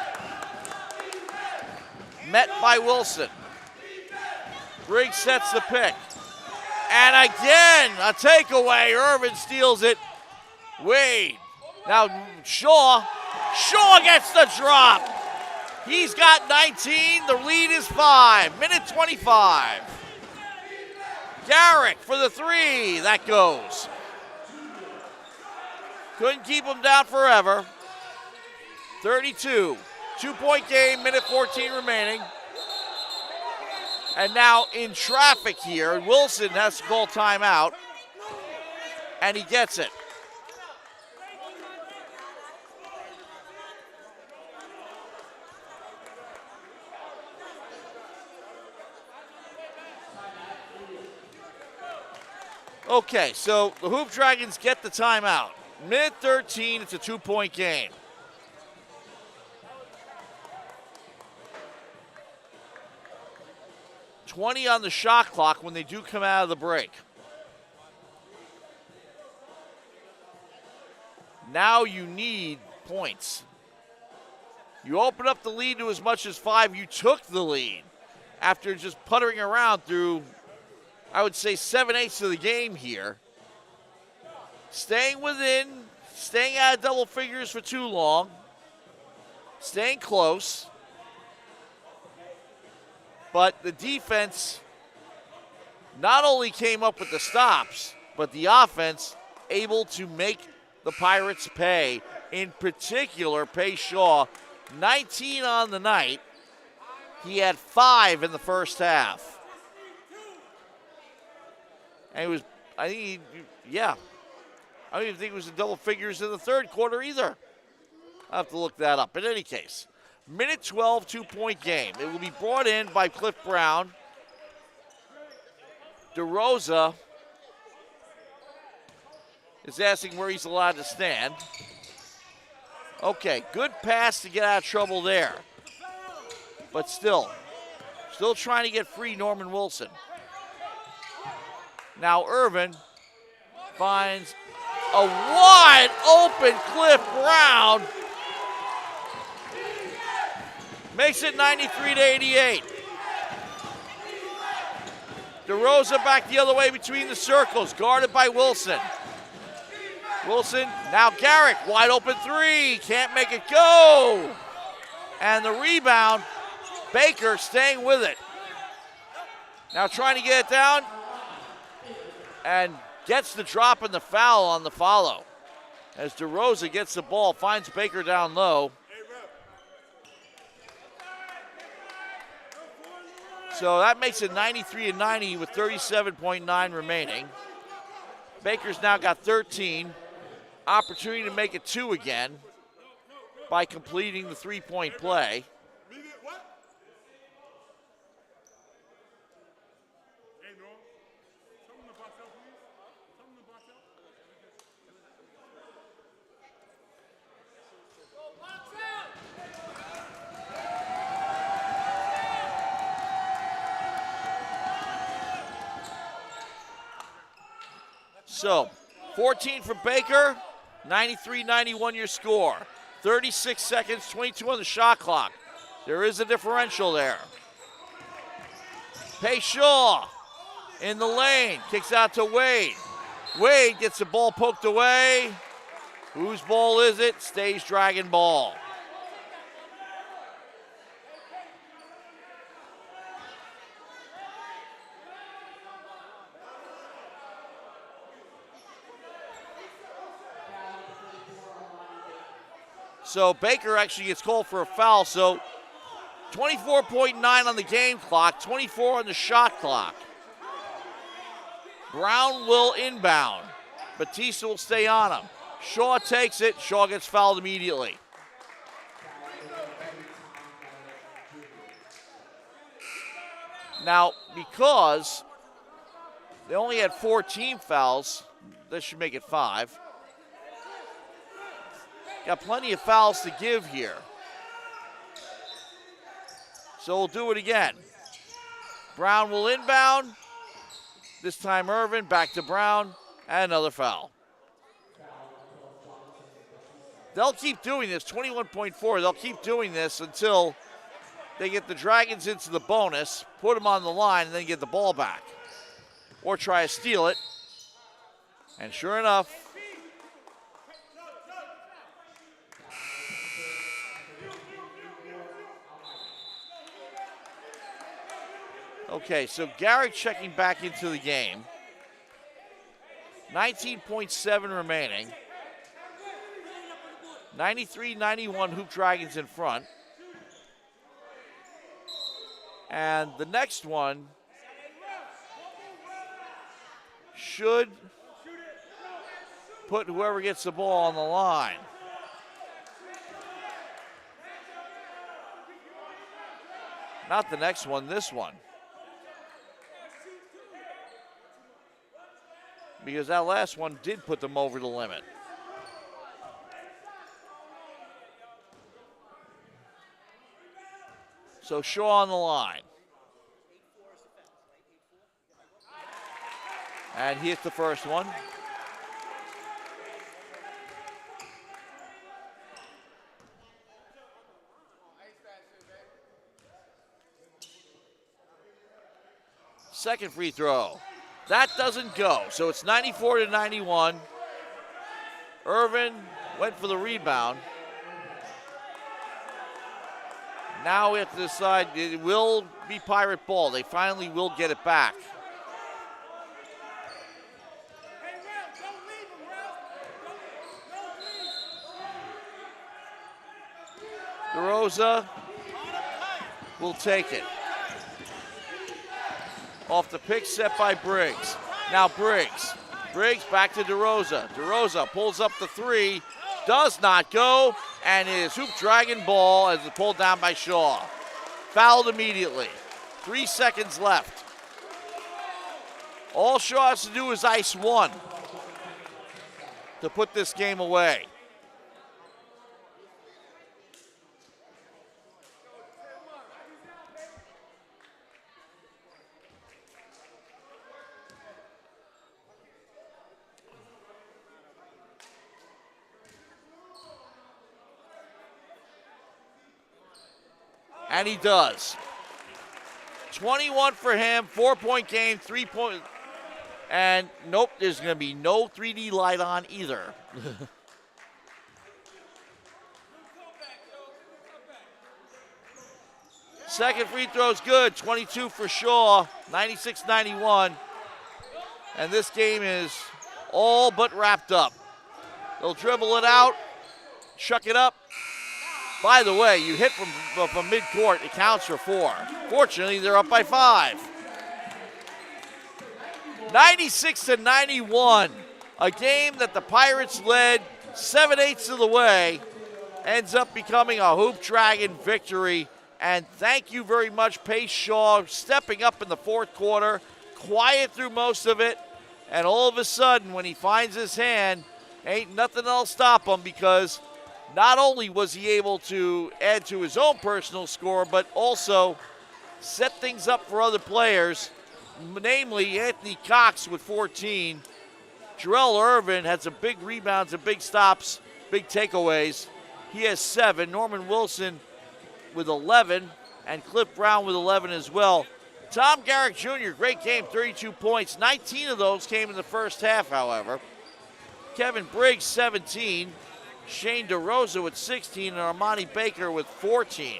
met by Wilson. Briggs sets the pick. And again, a takeaway. Irvin steals it. Wade. Now Shaw gets the drop. He's got 19. The lead is 5. Minute 25. Garrick for the three. That goes. Couldn't keep him down forever. 32, 2-point game, minute 14 remaining. And now in traffic here, Wilson has to call timeout, and he gets it. Okay, so the Hoop Dragons get the timeout. Minute 13, it's a 2-point game. $20 on the shot clock when they do come out of the break. Now you need points. You open up the lead to as much as 5. You took the lead after just puttering around through, I would say, 7/8 of the game here. Staying within, staying out of double figures for too long, staying close. But the defense not only came up with the stops, but the offense able to make the Pirates pay. In particular, Pay Shaw, 19 on the night. He had 5 in the first half. And he was, I think, I don't even think it was in double figures in the third quarter either. I'll have to look that up. In any case, minute 12, 2-point game. It will be brought in by Cliff Brown. DeRosa is asking where he's allowed to stand. Okay, good pass to get out of trouble there. But still trying to get free Norman Wilson. Now Irvin finds a wide open Cliff Brown. Makes it 93-88. DeRosa back the other way between the circles, guarded by Wilson. Wilson, now Garrick, wide open 3, can't make it go. And the rebound, Baker staying with it. Now trying to get it down, and gets the drop and the foul on the follow. As DeRosa gets the ball, finds Baker down low. So that makes it 93-90 with 37.9 remaining. Baker's now got 13. Opportunity to make it 2 again by completing the 3-point play. So, 14 for Baker, 93-91 your score. 36 seconds, 22 on the shot clock. There is a differential there. Pay Shaw in the lane, kicks out to Wade. Wade gets the ball poked away. Whose ball is it? Stays Dragon ball. So Baker actually gets called for a foul. So 24.9 on the game clock, 24 on the shot clock. Brown will inbound. Batista will stay on him. Shaw takes it. Shaw gets fouled immediately. Now, because they only had 4 team fouls, this should make it 5. Got plenty of fouls to give here. So we'll do it again. Brown will inbound. This time Irvin, back to Brown, and another foul. They'll keep doing this, 21.4. They'll keep doing this until they get the Dragons into the bonus, put them on the line, and then get the ball back. Or try to steal it. And sure enough, okay, so Garrick checking back into the game. 19.7 remaining. 93-91 Hoop Dragons in front. And the next one should put whoever gets the ball on the line. Not the next one, this one. Because that last one did put them over the limit. So Shaw on the line. And he hits the first one. Second free throw. That doesn't go. So it's 94-91. Irvin went for the rebound. Now we have to decide, it will be Pirate ball. They finally will get it back. DeRosa will take it. Off the pick set by Briggs. Now Briggs back to DeRosa. DeRosa pulls up the three, does not go, and it is Hoop Dragon ball as it's pulled down by Shaw. Fouled immediately. 3 seconds left. All Shaw has to do is ice one to put this game away. And he does. 21 for him, 4-point game, 3-point. And nope, there's going to be no 3D light on either. Second free throw's good, 22 for Shaw, 96-91. And this game is all but wrapped up. They'll dribble it out, chuck it up. By the way, you hit from midcourt, it counts for 4. Fortunately, they're up by 5. 96-91, a game that the Pirates led 7/8 of the way, ends up becoming a Hoop Dragon victory. And thank you very much, Pace Shaw, stepping up in the fourth quarter, quiet through most of it, and all of a sudden, when he finds his hand, ain't nothing else stop him, because not only was he able to add to his own personal score, but also set things up for other players, namely Anthony Cox with 14. Jarrell Irvin had some big rebounds and big stops, big takeaways. He has 7. Norman Wilson with 11, and Cliff Brown with 11 as well. Tom Garrick Jr., great game, 32 points. 19 of those came in the first half, however. Kevin Briggs, 17. Shane DeRosa with 16, and Armani Baker with 14.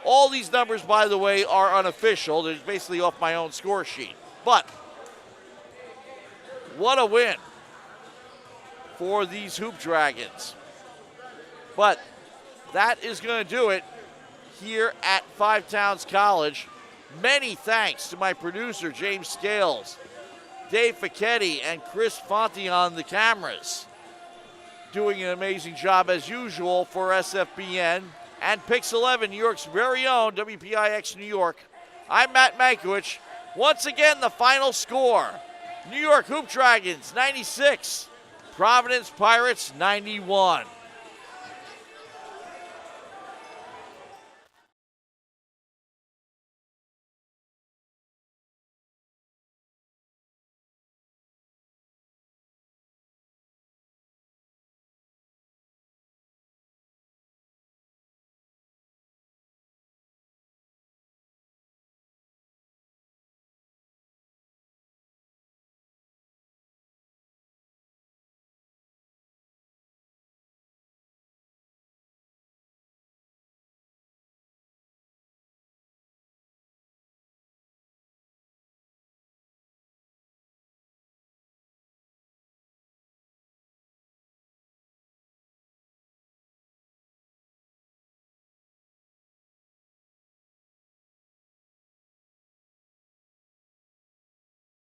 All these numbers, by the way, are unofficial. They're basically off my own score sheet. But what a win for these Hoop Dragons. But that is going to do it here at Five Towns College. Many thanks to my producer, James Scales, Dave Facchetti, and Chris Fonte on the cameras, doing an amazing job as usual for SFBN and Pix 11, New York's very own WPIX New York. I'm Matt Mankiewicz. Once again, the final score: New York Hoop Dragons 96, Providence Pirates 91.